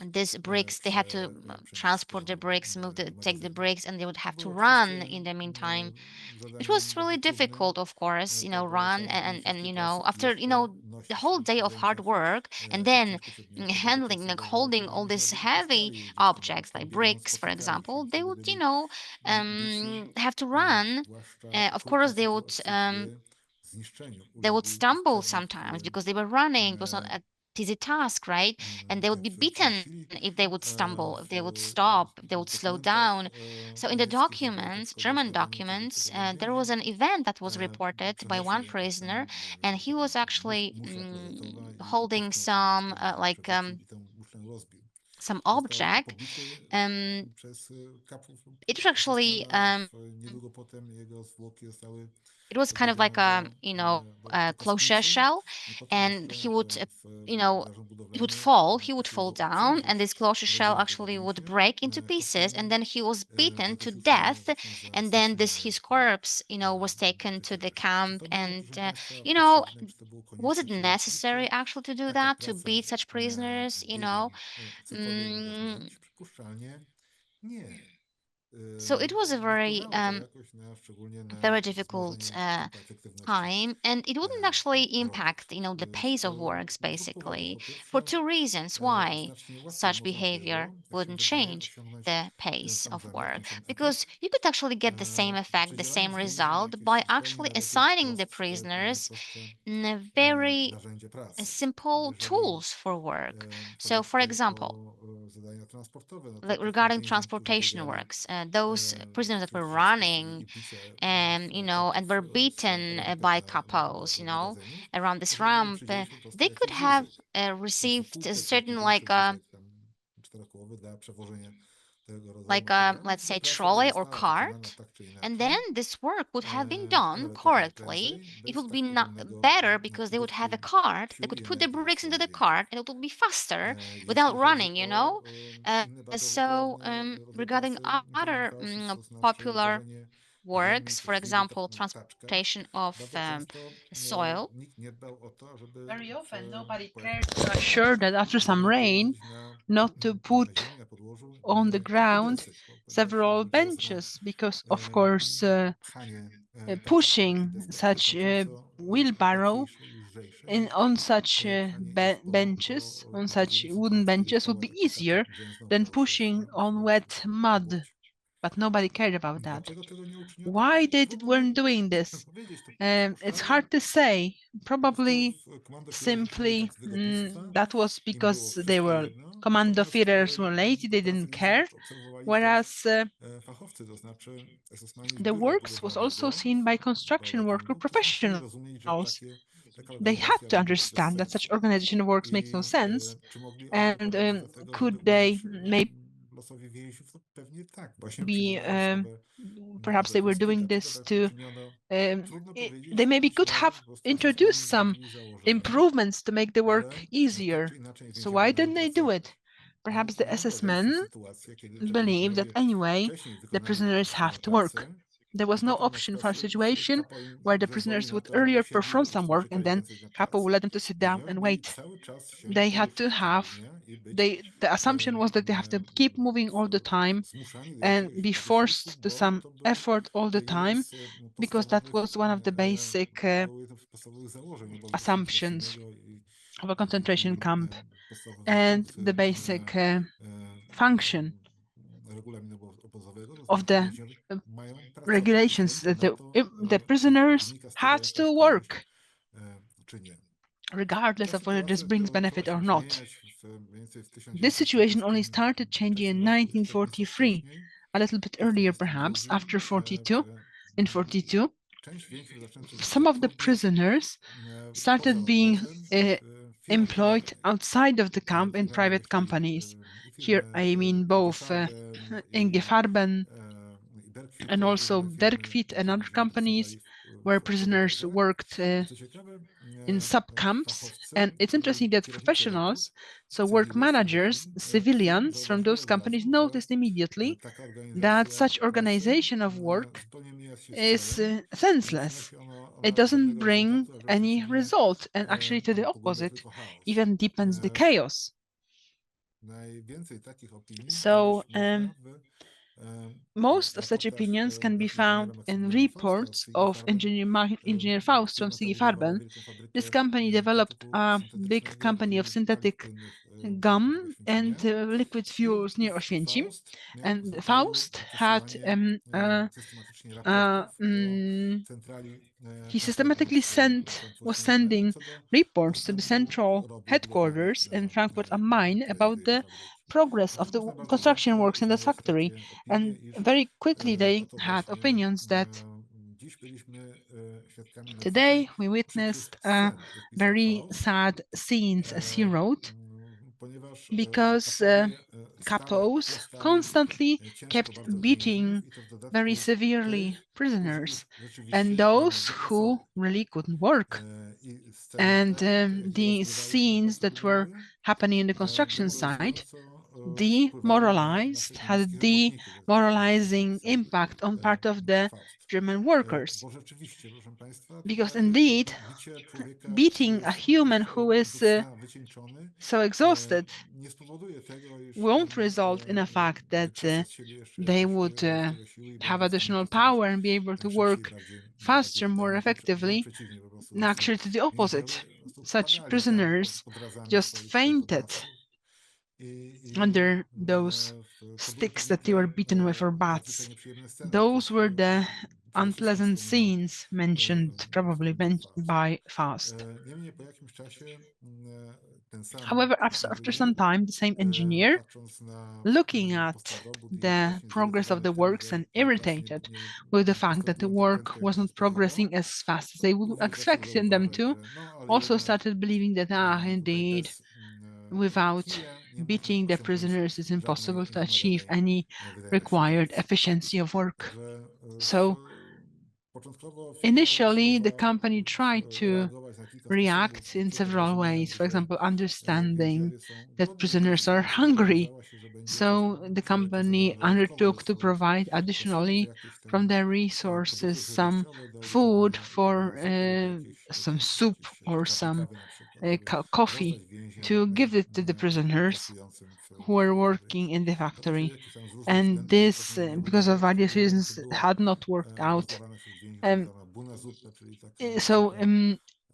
these bricks, they had to transport the bricks, take the bricks, and they would have to run in the meantime. It was really difficult, of course, run and after, the whole day of hard work, and then handling, like holding all these heavy objects like bricks, for example, they would, have to run. Of course, they would stumble sometimes because they were running. It was not an easy task, right? And they would be beaten if they would stumble, if they would stop, if they would slow down. So in the documents, German documents, there was an event that was reported by one prisoner, and he was actually holding some object. It was actually it was kind of like a cloche shell, and it would fall, he would fall down, and this cloche shell actually would break into pieces, and then he was beaten to death, and then his corpse, was taken to the camp, and was it necessary actually to do that, to beat such prisoners, Mm, so it was a very very difficult time, and it wouldn't actually impact the pace of works, basically, for two reasons why such behavior wouldn't change the pace of work, because you could actually get the same effect, the same result, by actually assigning the prisoners very simple tools for work. So, for example, regarding transportation works, those prisoners that were running and and were beaten by couples, around this ramp, they could have received a certain let's say trolley or cart, and then this work would have been done correctly. It would be not better because they would have a cart. They could put the bricks into the cart, and it would be faster without running. Regarding other popular works, for example, transportation of soil. Very often, nobody cared to assure that after some rain, not to put on the ground several benches, because, of course, pushing such wheelbarrow on such benches, on such wooden benches, would be easier than pushing on wet mud. but nobody cared about that. Dlaczego tego nie uczyniono? Why they Trudno weren't doing this? powiedzieć. To It's hard to say. Probably Komando simply tak z wygodnictwa. that was Im było because they wszystko were jedno. Commando-Führers Natomiast, were lazy, they pracy didn't care, obserwowali to, whereas fachowcy, to znaczy SS-mani z the biura works was also budowlanego, seen by construction worker bałwakanów, powinni rozumieć, że professionals. taka They had organizacja to robi bez understand that such sensu. organization works makes no I sense, czy mogli oni and doprowadzić do tego, could żeby they ulżyć losowi więźniów? To pewnie tak. Właśnie maybe przyjmowali słabe perhaps they were wnioski. doing Dlaczego this tak to uczyniono? Trudno they powiedzieć. maybe Być could może have po prostu introduced SS-mani some zmienili założenia, improvements to make the work ale easier. tak czy inaczej So więźniowie why mieli didn't they pracę do it? Perhaps the SS wejść w men sytuację, kiedy trzeba believed that więźniowie anyway wcześniej the wykonali prisoners swoją have to work. pracę. There was no Potem na option przykład for a situation kapo im where the zezwoli prisoners na would to, żeby earlier usiedli i po perform some prostu work and czekali then więcej na Capo czas. would let them to sit down Więźniowie and mieli wait. cały czas się They had to poruszać have swobodnie i być the assumption was that they have to keep moving all the time zmuszani do and jakiegoś be wysiłku, forced to bo some to był effort all the jeden time z because that podstawowych, was one of the basic było jedno z podstawowych założeń obozu assumptions koncentracyjnego i of a concentration camp podstawowych and punktów the basic function regulaminu obozowego, to of znaczy the więźniowie mają pracować. regulations Czy that na to the prisoners wynika z tego had jakaś to korzyść, work czy nie? regardless Ta of whether this sytuacja brings dopiero benefit zaczęła or się not. zmieniać mniej więcej w This situation only 1943 started changing in roku, troszkę 1943, wcześniej, a little bit w earlier perhaps, 42, after 42. gdzie In 42, część więźniów zaczęła some of the zatrudniać prisoners started poza being obozem w firmach employed prywatnych. outside of the camp in Firmami private myśli companies. Here firmy I mean both Ingefarben Ingefarben i Bergquist, and also różne firmy, Derkwit and gdzie other więźniowie companies pracowali where w prisoners obozach. worked I co ciekawe, in subcamps. fachowcy, And it's interesting that kierownicy robót, professionals, so work cywile z managers, tamtych firm, civilians from zauważyli those od companies razu, że noticed immediately taka that organizacja such pracy organization of work zupełnie mija się z is celem. Nie senseless. przynosi It ona doesn't żadnego bring rezultatu, a wręcz any przeciwnie, result, and actually to the pogłębia opposite, tylko chaos. even deepens the chaos. Najwięcej takich opinii So znaleźć można w most of such raportach opinions can be inżyniera found in Maksymiliana Fausta reports z of Farben. engineer Faust from Firma ta budowała Farben. wielką fabrykę This company developed prototypu a big syntetycznego company of i synthetic paliw płynnych gum w Oświęcimie. and liquid I fuels near ów Oświęcim. Faust miał And za zadanie Faust had przesyłanie systematycznie raportów do centrali he kontroli systematically w was Frankfurcie sending co do reports to the postępu central robót headquarters in Frankfurt am Main about tej the fabryki. progress of the Natomiast najbardziej construction głośno works in this uśmiały się factory. takie opinie, And iż very quickly they oto had właśnie opinions that dziś byliśmy świadkami today nadzwyczaj we przykrych witnessed scen, jak pisał very Faust, sad scenes, as he wrote, ponieważ because kapowie stale capos plastali constantly ciężko kept bardzo beating więźniów i to w very dodatku severely tych, prisoners, którzy rzeczywiście and nie those mogli who pracować. really couldn't work. I sceny And te, jakie the rozgrywały się na scenes placu that were budowy, happening in the construction site demoralizująco wpływały na demoralized, tych had a niemieckich robotników, jak demoralizing pisał impact on part of the Faust. German workers. Bo rzeczywiście, proszę Państwa, Because tutaj indeed, bicie człowieka, który beating a jest human już who is do cna wycieńczony, so exhausted nie spowoduje tego, iż won't result in a fact that wykrzesać z siebie jeszcze they jakieś would dodatkowe siły i have będzie w stanie additional pracować power and be able to szybciej, work bardziej faster, more wydajnie. effectively. Wręcz przeciwnie, po prostu Actually, to the opposite. więźniowie po prostu Such padali prisoners pod razami just swoich fainted pracodawców under those to były sticks that they pewnie were te beaten with or nadzwyczaj bats. nieprzyjemne sceny, o Those were których the przede wszystkim unpleasant wspominał scenes mentioned, probably Faust. by Faust. Niemniej po jakimś czasie ten sam However, after some inżynier, time, the same engineer, patrząc na looking at postęp robót i the właśnie progress of the zirytowany tym, works że and cały czas irritated with the fact that the postępują tak work prędko, jak was się not spodziewał, progressing as fast as they would również zaczął expect them zauważać, to, że no ale also jednak started believing that, tutaj indeed, też without efektywnie nie można beating the osiągnąć prisoners, it's impossible żadnej to achieve wymaganej any wydajności required pracy. efficiency of work. Także So początkowo firma initially, the usiłowała company tried to reagować na kilka react sposobów, in co do several ways. rozumienia, For że example, understanding więźniowie są that głodni, prisoners are natomiast hungry. zobowiązała się, że będzie coś So the company dodatkowo undertook ze to swoich provide zasobów, additionally jakieś from tam their produkty resources some żywnościowe do food wykonania for zupy lub some soup or czarnej some kawy na przykład, żeby coffee rozdać więźniom to give it to the prisoners pracującym who were w fabryce. working in the No to się factory. jakoś tam z różnych And względów to this, pewnie nie because of udało. various To reasons, była had not worked out. rozdawana wśród więźniów tak Um, zwana buna zupę, czyli so taka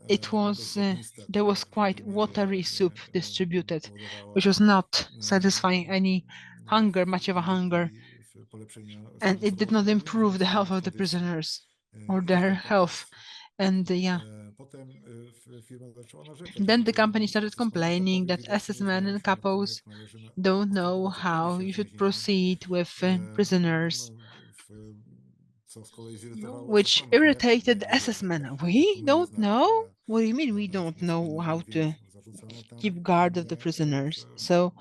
it was dość ognista, there która was w quite dużej mierze watery soup distributed, powodowała which was not satisfying any hunger, much of a hunger. and it did not improve the health of the prisoners or their health. And then the company started complaining that SS men and kapos don't know how you should proceed with prisoners, which irritated the SS men. We don't know? What do you mean we don't know how to keep guard of the prisoners? So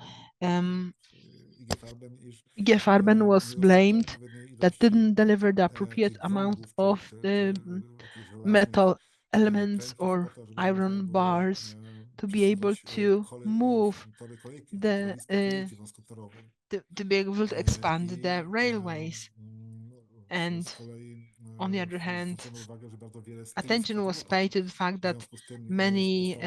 IG Farben was blamed that didn't deliver the appropriate amount of the metal elements or iron bars to be able to move the to be able to expand the railways. And on the other hand, attention was paid to the fact that many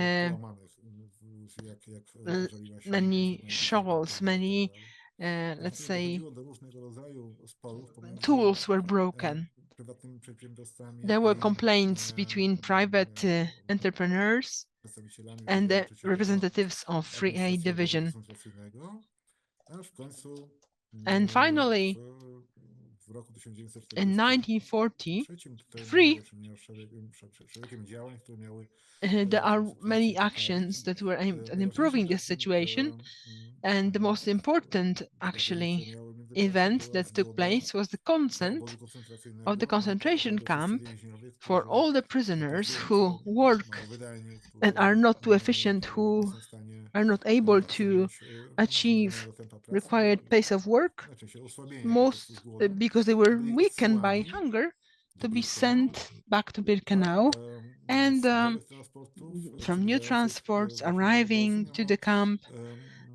shovels, many let's say tools were broken. There were complaints between private entrepreneurs and the representatives of 3A division. And finally, in 1943, there are many actions that were aimed at improving this situation. And the most important, actually, event that took place was the consent of the concentration camp for all the prisoners who work and are not too efficient, who are not able to achieve required pace of work, most because they were weakened by hunger, to be sent back to Birkenau. And from new transports arriving to the camp,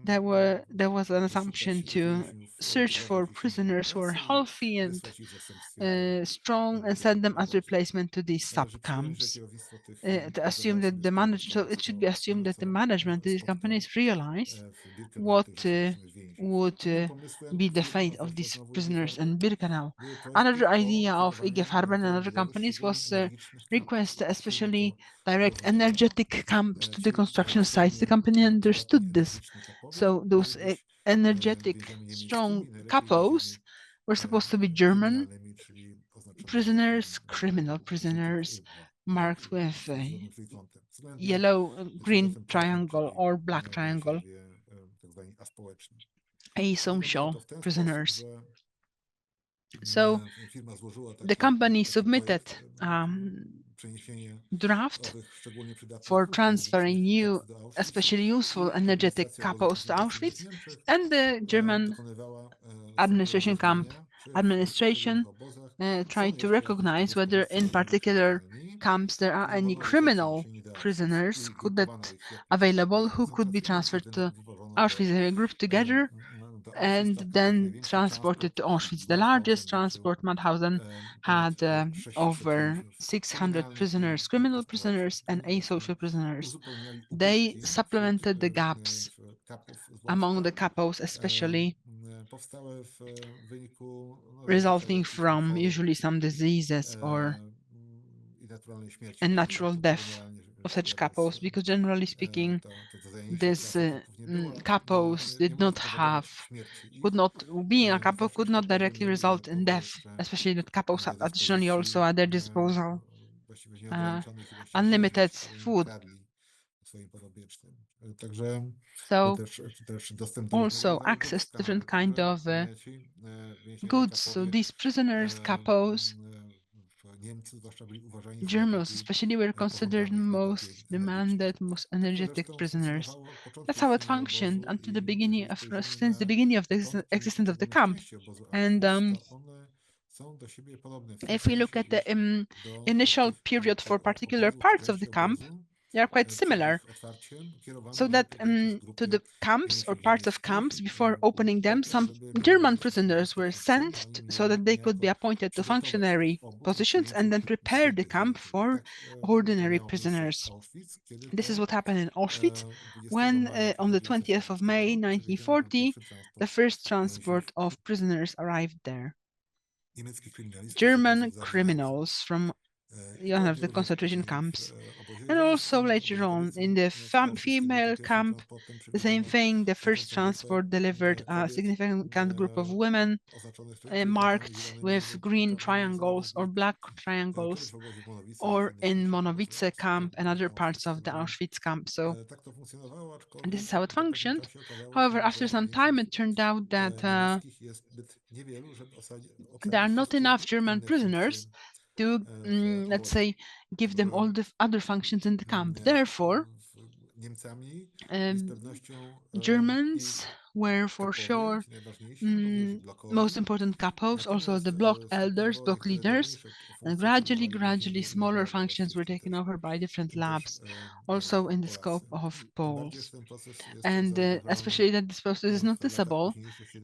there was an assumption to search for prisoners who are healthy and strong and send them as replacement to these sub camps. To assume that so it should be assumed that the management of these companies realized what would be the fate of these prisoners in Birkenau. Another idea of IG Farben and other companies was request especially direct energetic camps to the construction sites. The company understood this. So those energetic, strong kapos were supposed to be German prisoners, criminal prisoners, marked with a yellow, green triangle or black triangle, asocial prisoners. So the company submitted draft for transferring new, especially useful energetic kapos to Auschwitz, and the German administration camp administration tried to recognize whether in particular camps there are any criminal prisoners available who could be transferred to Auschwitz. They were grouped together and then transported to Auschwitz. The largest transport, Mauthausen, had over 600 prisoners, criminal prisoners and asocial prisoners. They supplemented the gaps among the kapos, especially resulting from usually some diseases or a natural death of such kapos, because generally speaking, this kapos being a kapo could not directly result in death, especially that kapos had additionally also at their disposal unlimited food. So also access to different kind of goods. So these prisoners, kapos, Germans especially, were considered most demanded, most energetic prisoners. That's how it functioned until the beginning of since the beginning of the existence of the camp. And if we look at the initial period for particular parts of the camp, they are quite similar. So that to the camps or parts of camps, before opening them, some German prisoners were sent so that they could be appointed to functionary positions and then prepare the camp for ordinary prisoners. This is what happened in Auschwitz when on the 20th of May 1940, the first transport of prisoners arrived there. German criminals from one of the concentration camps. And also later on in the female camp, the same thing. The first transport delivered a significant group of women marked with green triangles or black triangles, or in Monowice camp and other parts of the Auschwitz camp. So this is how it functioned. However, after some time, it turned out that there are not enough German prisoners to, let's say, give them all the other functions in the camp. Therefore, Germans were for sure most important kapos, also the block elders, block leaders, and gradually smaller functions were taken over by different labs, also in the scope of Poles. And especially that this process is noticeable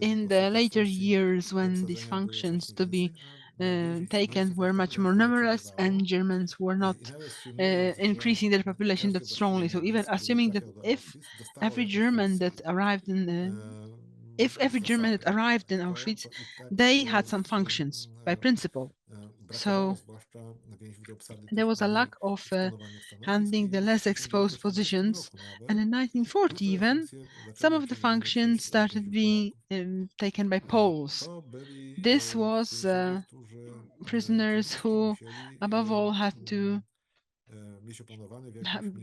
in the later years when these functions to be taken were much more numerous and Germans were not increasing their population that strongly. So even assuming that if every German that arrived in Auschwitz, they had some functions by principle. So there was a lack of handling the less exposed positions, and in 1940 even, some of the functions started being taken by Poles. This was prisoners who, above all, had to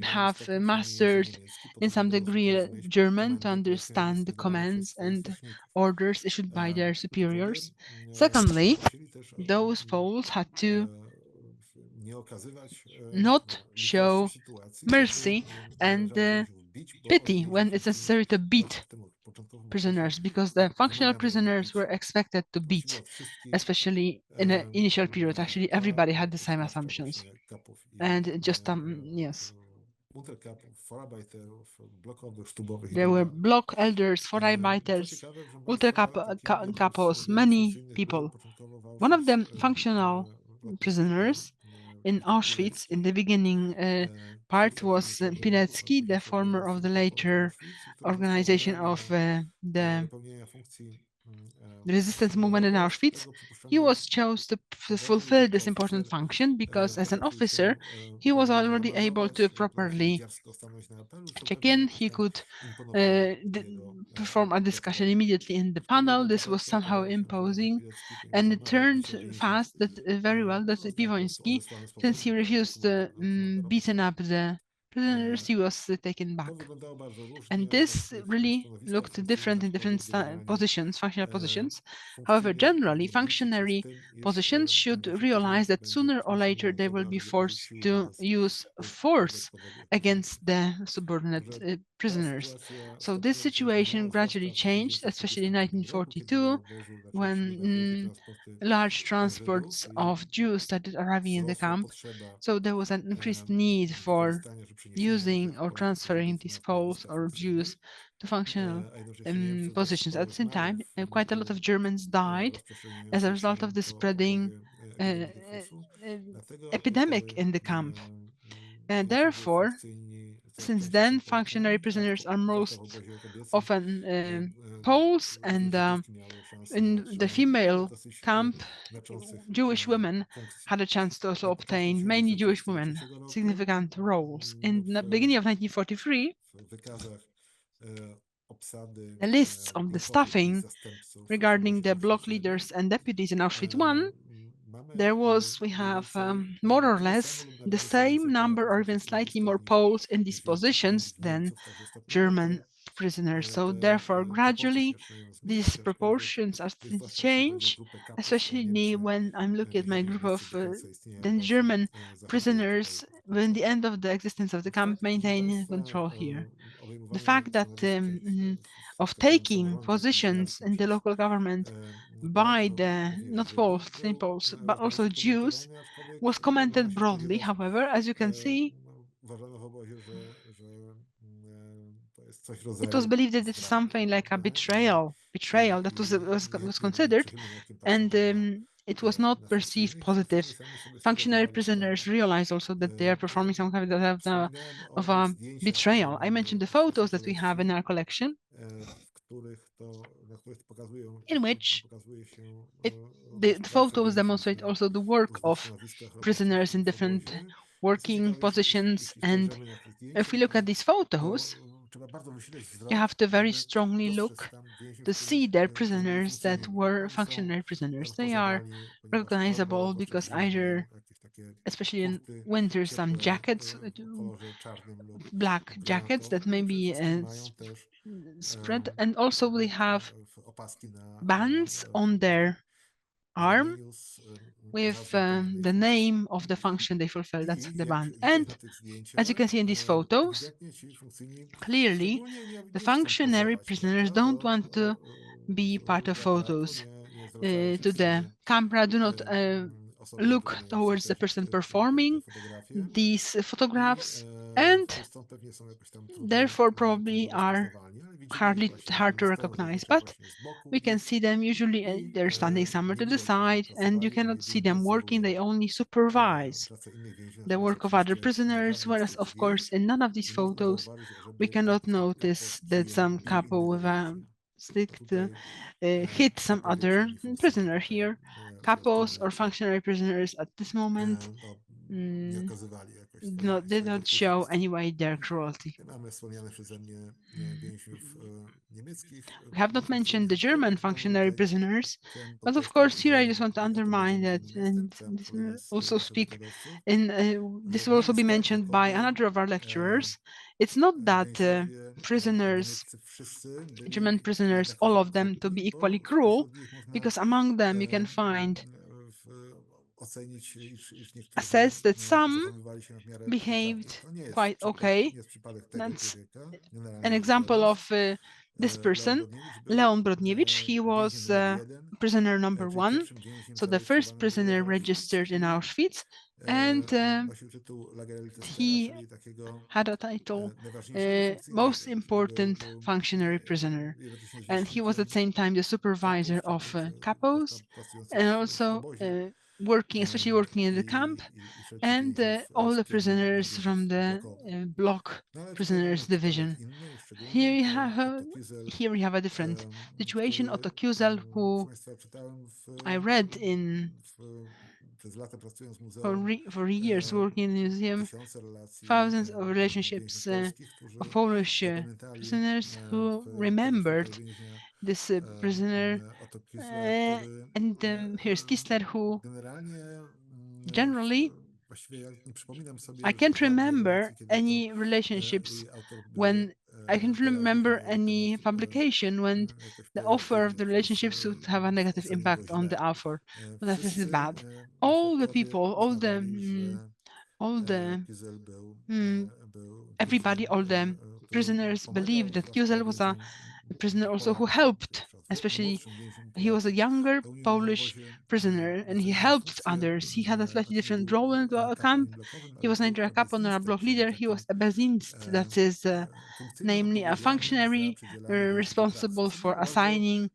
have mastered in some degree German to understand the commands and orders issued by their superiors. Secondly, those Poles had to not show mercy and pity when it's necessary to beat prisoners, because the functional prisoners were expected to beat, especially in the initial period. Actually, everybody had the same assumptions. And just, yes. There were block elders, Vorarbeiters, kapos, many people. One of the functional prisoners in Auschwitz in the beginning part was Pilecki, the former of the later organization of the resistance movement in Auschwitz. He was chosen to fulfill this important function because as an officer, he was already able to properly check in. He could perform a discussion immediately in the panel. This was somehow imposing, and it turned fast that very well that Piwoński, since he refused to beaten up the prisoners, he was taken back. And this really looked different in different positions, functional positions. However, generally, functionary positions should realize that sooner or later they will be forced to use force against the subordinate prisoners. So this situation gradually changed, especially in 1942, when large transports of Jews started arriving in the camp. So there was an increased need for using or transferring these Poles or Jews to functional positions. At the same time, quite a lot of Germans died as a result of the spreading epidemic in the camp. And therefore, since then, functionary prisoners are most often Poles, and in the female camp, Jewish women had a chance to also obtain, mainly Jewish women, significant roles. In the beginning of 1943, the lists of the staffing regarding the block leaders and deputies in Auschwitz I, we have more or less the same number or even slightly more Poles in these positions than German prisoners. So therefore, gradually, these proportions are starting to change, especially when I'm looking at my group of then German prisoners when the end of the existence of the camp maintain control here. The fact that of taking positions in the local government by the not Poles, but also Jews was commented broadly. However, as you can see, it was believed that this is something like a betrayal that was considered, and it was not perceived positive. Functionary prisoners realized also that they are performing some kind of a betrayal. I mentioned the photos that we have in our collection. in which the photos demonstrate also the work of prisoners in different working positions. And if we look at these photos, you have to very strongly look to see their prisoners that were functionary prisoners. They are recognizable because either, especially in winter, some jackets, black jackets that may be spread, and also they have bands on their arm with the name of the function they fulfill. That's the band. And as you can see in these photos, clearly the functionary prisoners don't want to be part of photos. To the camera, do not look towards the person performing these photographs, and therefore probably are hard to recognize. But we can see them usually, they're standing somewhere to the side, and you cannot see them working. They only supervise the work of other prisoners, whereas of course in none of these photos we cannot notice that some couple with a stick to hit some other prisoner. Here kapos or functionary prisoners at this moment did not show anyway their cruelty. We have not mentioned the German functionary prisoners, but of course here I just want to underline that, and this will also speak in this will also be mentioned by another of our lecturers. It's not that prisoners, German prisoners, all of them to be equally cruel, because among them you can find assess that some behaved quite okay. That's an example of this person, Leon Brodniewicz. He was prisoner number 1, so the first prisoner registered in Auschwitz, and he had a title, most important functionary prisoner, and he was at the same time the supervisor of kapos, and also especially working in the camp, and all the prisoners from the block prisoners division. Here we have a different situation. Otto Kuzel, who I read in for years working in the museum, thousands of relationships of Polish prisoners who remembered this prisoner, and here's Kistler, who generally I can't remember any relationships when I can't remember any publication when the author of the relationships would have a negative impact on the author. But that is bad. All the people, all the everybody, all the prisoners believed that Kuzel was a prisoner also who helped, especially he was a younger Polish prisoner and he helped others. He had a slightly different role in the camp. He was neither a capo nor a block leader. He was a bezinst, that is, namely a functionary responsible for assigning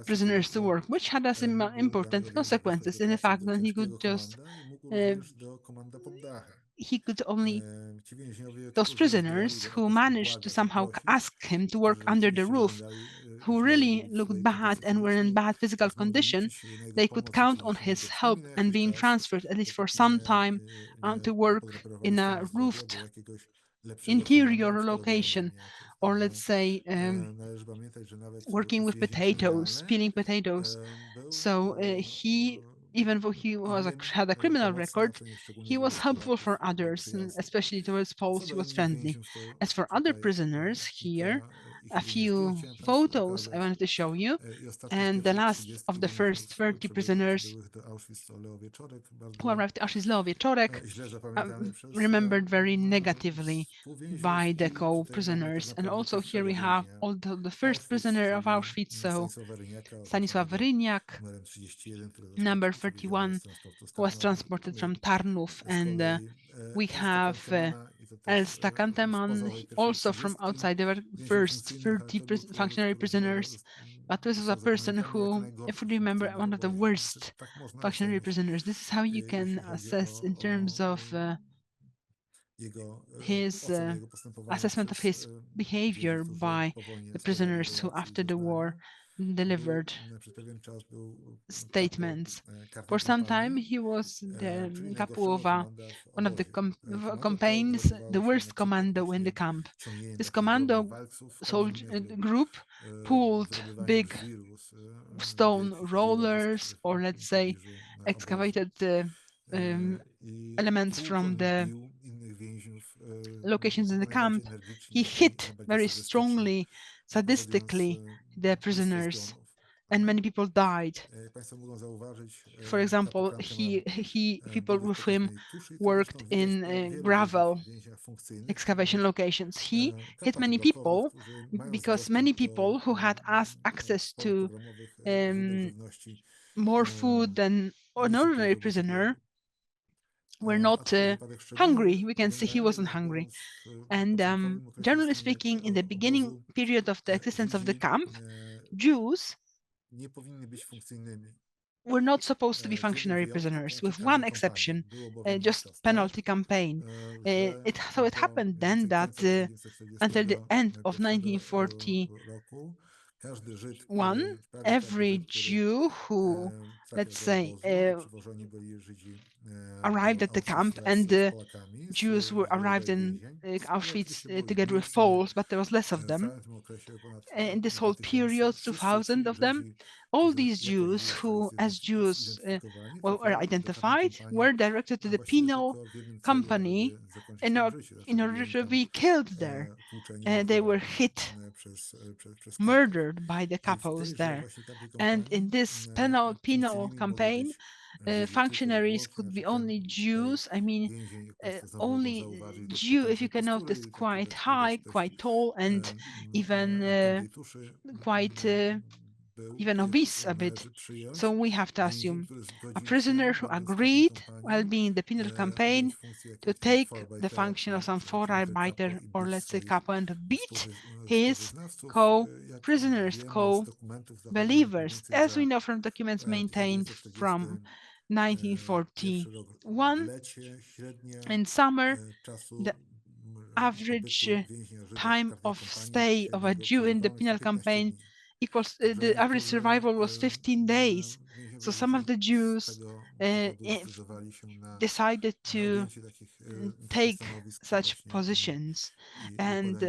prisoners to work, which had some important consequences in the fact that he could only those prisoners who managed to somehow ask him to work under the roof, who really looked bad and were in bad physical condition, they could count on his help and being transferred at least for some time to work in a roofed interior location, or let's say working with potatoes, peeling potatoes. So even though he had a criminal record, he was helpful for others, and especially towards Poles, he was friendly. As for other prisoners, here a few photos I wanted to show you, and the last of the first 30 prisoners who arrived at Auschwitz wieczorek, remembered very negatively by the co-prisoners. And also here we have all the first prisoner of Auschwitz, so Stanisław Wryniak, number 31, who was transported from Tarnów, and we have Elsta Kanteman, also from outside. There were first 30 functionary prisoners, but this was a person who, if we remember, one of the worst functionary prisoners. This is how you can assess in terms of his assessment of his behavior by the prisoners who, after the war, delivered statements. For some time, he was the Kapuowa, one of the campaigns, the worst commando in the camp. This commando group pulled big stone rollers, or let's say excavated elements from the locations in the camp. He hit very strongly, sadistically, the prisoners, and many people died. For example, people with him worked in gravel excavation locations. He hit many people because many people who had access to more food than an ordinary prisoner were not hungry. We can see he wasn't hungry. And generally speaking, in the beginning period of the existence of the camp, Jews were not supposed to be functionary prisoners, with one exception, just penalty campaign. So it happened then that until the end of 1941, every Jew who, let's say, arrived at the camp, and the Jews who arrived in Auschwitz together with Poles, but there was less of them. In this whole period, 2,000 of them, all these Jews who, as Jews, were identified, were directed to the penal company in order to be killed there. They were hit, murdered by the kapos there. And in this penal campaign, functionaries could be only Jews. I mean, only Jew, if you can notice, quite high, quite tall, and even quite even obese a bit. So we have to assume a prisoner who agreed while being in the penal campaign to take the function of some Vorarbeiter, or let's say capo, and beat his co-prisoners, co-believers, as we know from documents maintained from 1941. In summer, the average time of stay of a Jew in the penal campaign equals the average survival was 15 days. So some of the Jews decided to take such positions, and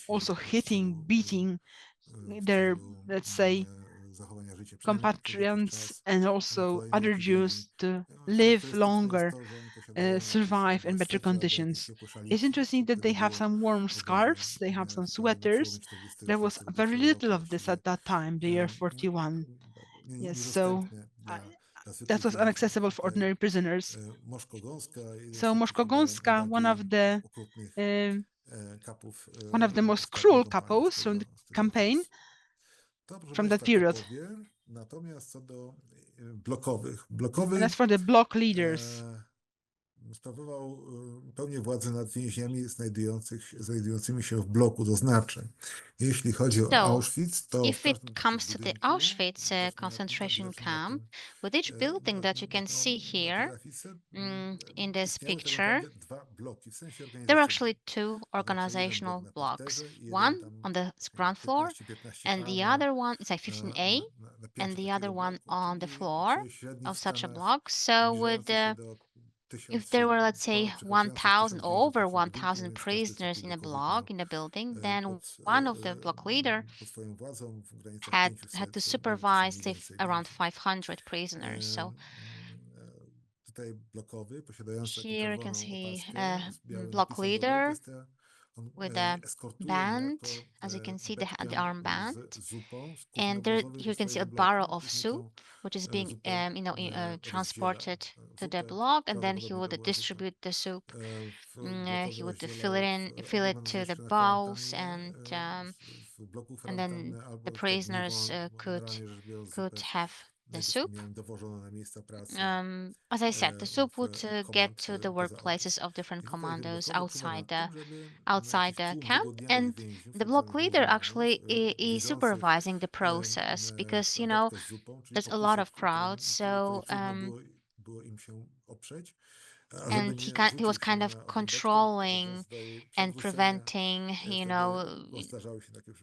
also hitting, beating their, let's say, compatriots and also other Jews to live longer, survive in better conditions. It's interesting that they have some warm scarves, they have some sweaters. There was very little of this at that time, the year 41. Yes, so that was inaccessible for ordinary prisoners. So Moszkogąska, one of the most cruel kapos from the campaign, from that period. And as for the block leaders, sprawował pełnię władzy nad więźniami znajdującymi się w bloku, to znaczy, jeśli chodzi o Auschwitz, to if it comes to the Auschwitz concentration camp, with each building that you can see here in this picture, there are actually two organizational blocks. One on the ground floor, and the other one is like 15A, and the other one on the floor of such a block. So with if there were, let's say, 1,000 or over 1,000 prisoners in a block, in a building, then one of the block leader had to supervise, say, around 500 prisoners. So here you can see a block leader with a band, as you can see, the armband, and there you can see a barrel of soup, which is being transported to the block, and then he would distribute the soup. He would fill it to the bowls, and then the prisoners could have the soup. As I said, the soup would get to the workplaces of different commandos outside the camp, and the block leader actually is supervising the process, because there's a lot of crowds, so And he was kind of controlling and preventing,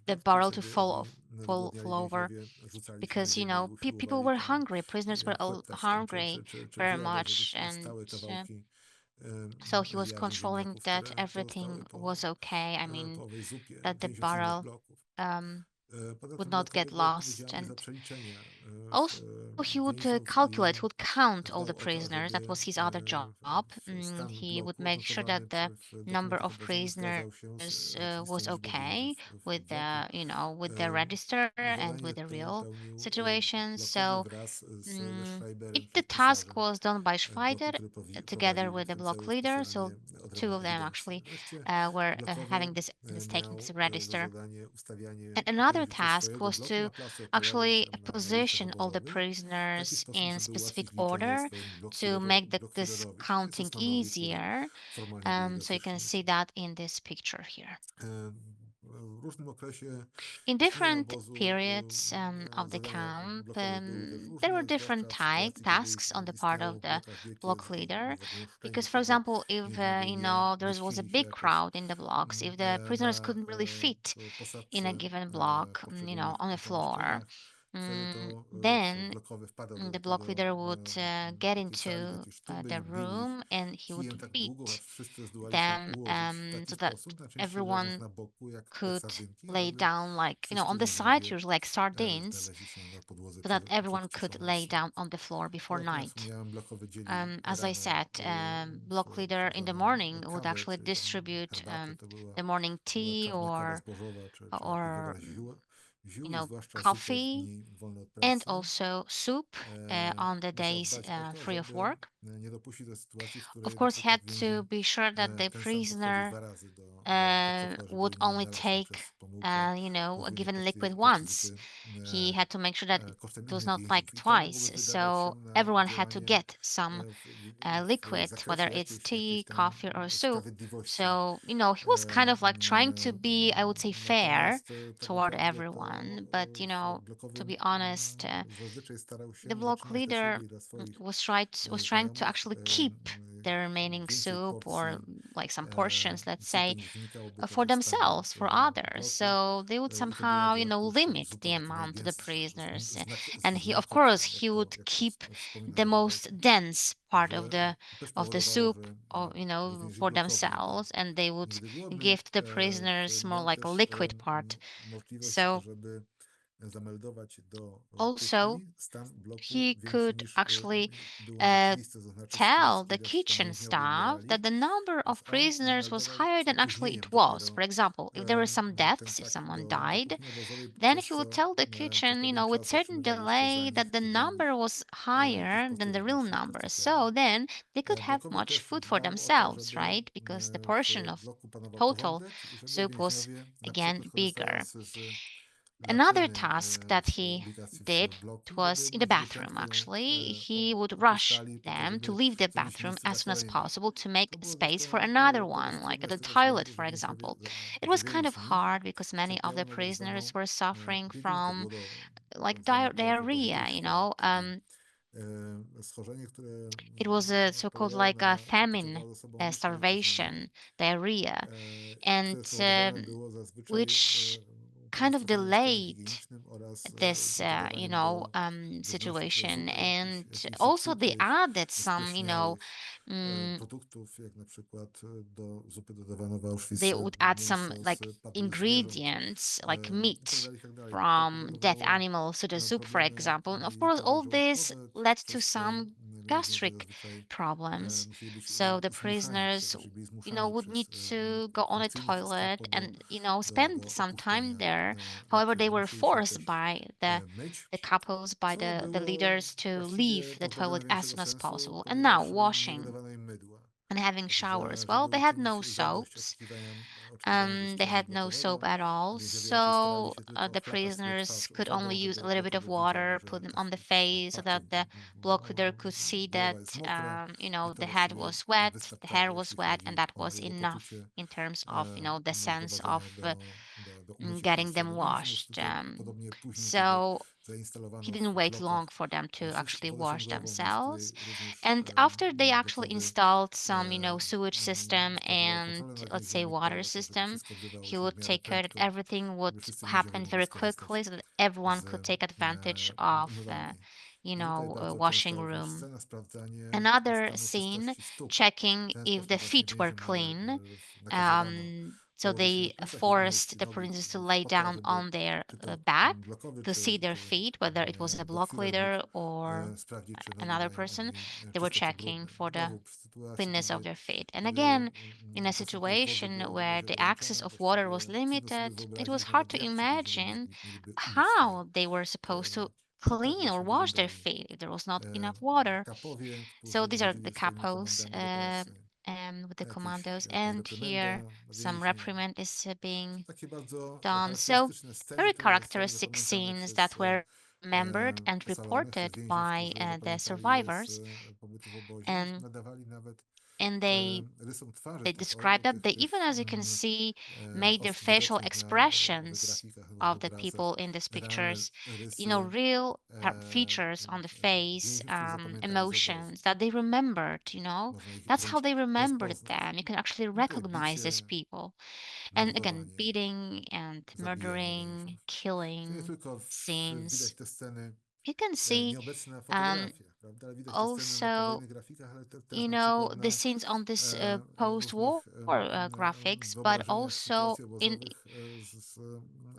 the barrel to fall over, because people were hungry, prisoners were all hungry very much, and so he was controlling that everything was okay. I mean, that the barrel would not get lost, and also he would calculate, would count all the prisoners. That was his other job. He would make sure that the number of prisoners was okay with with the register and with the real situation. So the task was done by Schweider together with the block leader. So two of them actually were having this taking this register. And another task was to actually position all the prisoners in specific order to make this counting easier. So you can see that in this picture here. In different periods of the camp, there were different tasks on the part of the block leader. Because, for example, if there was a big crowd in the blocks, if the prisoners couldn't really fit in a given block, on the floor, then the block leader would get into the room and he would beat them so that everyone could lay down, like on the side, usually like sardines, so that everyone could lay down on the floor before night. As I said, block leader in the morning would actually distribute the morning tea or coffee, and also soup on the days free of work. Of course, he had to be sure that the prisoner would only take, a given liquid once. He had to make sure that it was not like twice. So everyone had to get some liquid, whether it's tea, coffee, or soup. So, he was kind of like trying to be, I would say, fair toward everyone. But, to be honest, the block leader was trying to actually keep the remaining soup, or like some portions, let's say, for themselves, for others. So they would somehow, limit the amount to the prisoners. And of course, he would keep the most dense part of the soup, or for themselves, and they would give to the prisoners more like a liquid part. So also he could actually tell the kitchen staff that the number of prisoners was higher than actually it was. For example, if there were some deaths, if someone died, then he would tell the kitchen, with certain delay, that the number was higher than the real number. So then they could have much food for themselves, right? Because the portion of total soup was again bigger. Another task that he did was in the bathroom, actually. He would rush them to leave the bathroom as soon as possible to make space for another one, like the toilet, for example. It was kind of hard because many of the prisoners were suffering from like diarrhea, it was a so-called like a famine, starvation, diarrhea, and which kind of delayed this situation. And also they added some they would add some like ingredients like meat from dead animals to the soup, for example. And of course all this led to some gastric problems. So the prisoners would need to go on a toilet and spend some time there. However, they were forced by the couples, by the leaders, to leave the toilet as soon as possible. And now washing and having showers. Well, they had no soaps. They had no soap at all. So the prisoners could only use a little bit of water, put them on the face so that the block leader could see that, the head was wet, the hair was wet, and that was enough in terms of, the sense of getting them washed. So he zainstalowano didn't w wait long blokach for them to actually wodę wash ciągową, w której themselves. również And after they actually blokowy installed some, sewage system sprawował and kontrolę nad let's say więźniami, water dbał o to, żeby system, wszystko odbywało he się w would miarę take care that prędko, everything would żeby wszyscy więźniowie happen mogli very skorzystać quickly so that everyone z could take advantage of, umywalni. I tutaj bardzo washing często room. scena sprawdzanie Another stanu scene, czystości stóp. checking W ten if sposób the właśnie feet were więźniom clean. nakazywano So położyć się na they plecach i forced unieść the nogi prisoners to w lay fotlach, down żeby on their czy to back blokowy, to see their feet, whether it was a block blockfiler mógł leader or sprawdzić, czy nogi another mają person. oni They were czyste czy checking brudne. for the Znowu przy sytuacji, cleanness of their feet. And kiedy again, in a dostępność wody situation była where najbardziej the access ograniczona, of właściwie water was trudno sobie limited, it was wyobrazić hard nawet, to jak ci więźniowie imagine mieliby umyć się, how they were supposed to tak clean or właśnie wash their wyglądali feet if there was not enough water. kapowie, So którzy these are dowodzili the swoimi kapos komandami do pracy. with the commandos, Jakaś and here reprymenda dla some więźniów. reprimand is being Takie bardzo done. So charakterystyczne sceny, very które zostały characteristic zapamiętane scenes przez that were remembered and ocalony, przez reported więźniów, by którzy the zapamiętali je z survivors, pobytu w obozie. and Nadawali nawet and they rysom twarzy they tych, described that they tych even, as you can see, made their osób facial widocznych w expressions grafikach lub w of the obrazach. people in these Realne pictures, rysy real features on the face, więźniów, którzy zapamiętali z obozu. emotions that they remembered, Można ich that's how wręcz they remembered rozpoznać. them. You can actually No tutaj recognize these bicie, people. And again, mordowanie, beating and zabijanie murdering, więźniów. To nie killing tylko widać scenes. te sceny You can see nieobecne na um, fotografiach, prawda? Ale widać te sceny na also, kolejnych grafikach, ale też na przykład the na scenes on this post-war różnych graphics, but wyobrażeniach also sytuacji in obozowych z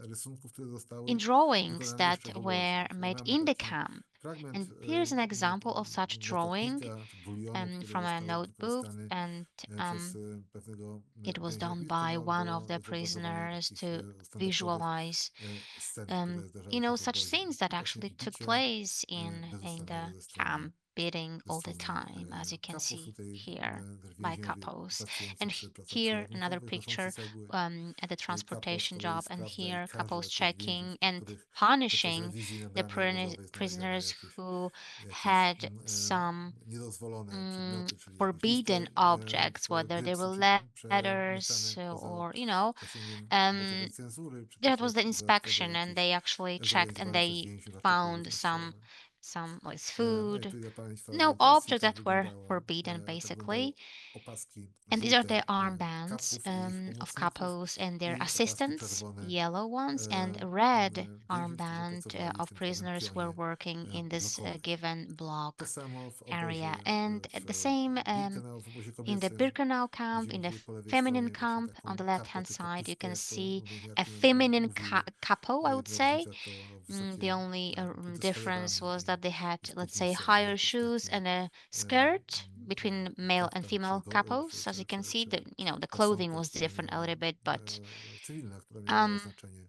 rysunków, które zostały in drawings wykonane that jeszcze w obozie. were Tutaj made mamy in the taki camp. fragment And here's an example of such drawing notatnika czy bulionu, który from a został notebook, wykorzystany and przez pewnego it was więźnia done by Birkenau one of do the zobrazowania prisoners takich to standardowych visualize, scen, które zdarzały się w such obozie. scenes that Właśnie actually took bicie place in bezustannego the camp, beating ze all the strony time, as you can kapów. see Tutaj here też by więźniowie couples. pracujący And przy pracach here another przeładunkowych noszący picture cegły. at the Kapos z transportation kolei job, and sprawdza i here karze couples tych więźniów, checking and których podczas punishing rewizji na the bramie obozowej znaleziono prisoners jakieś, who jakieś had some niedozwolone przedmioty, czyli jakąś forbidden listę objects, w whether they were Grecji letters przemycane poza or, zasięgiem um, obozowej cenzury, czy that też was the dodatkowo inspection, and jakieś they actually checked and zorganizowane przez they więźniów artykuły found zniszczone. some like No i food, tu dla Państwa no orientacji, objects that were forbidden tak wyglądały basically. opaski And these are żółte the armbands kapów i ich of pomocników couples and their i opaski assistants, czerwone yellow ones, and red więźniów, którzy armband pracowali w of tym całym prisoners who were pionie working in this blokowych. given To block samo w area. obozie And w the same Birkenau, w obozie in the kobiecym. Birkenau camp, in Widzimy the tutaj po lewej feminine stronie właśnie camp on taką the left kapo hand czy side, you kapuskę, can jak to see a więźniarki feminine mówiły. couple, I would Jedyna say. różnica to The wysokie only buty z difference szajbami was that they had, i let's say, spódnice, higher jakiś shoes taki and a skirt between male and kaftan female couples. As you can see, the clothing pasonka was different a little bit, but cywilna, która miała um, oznaczenie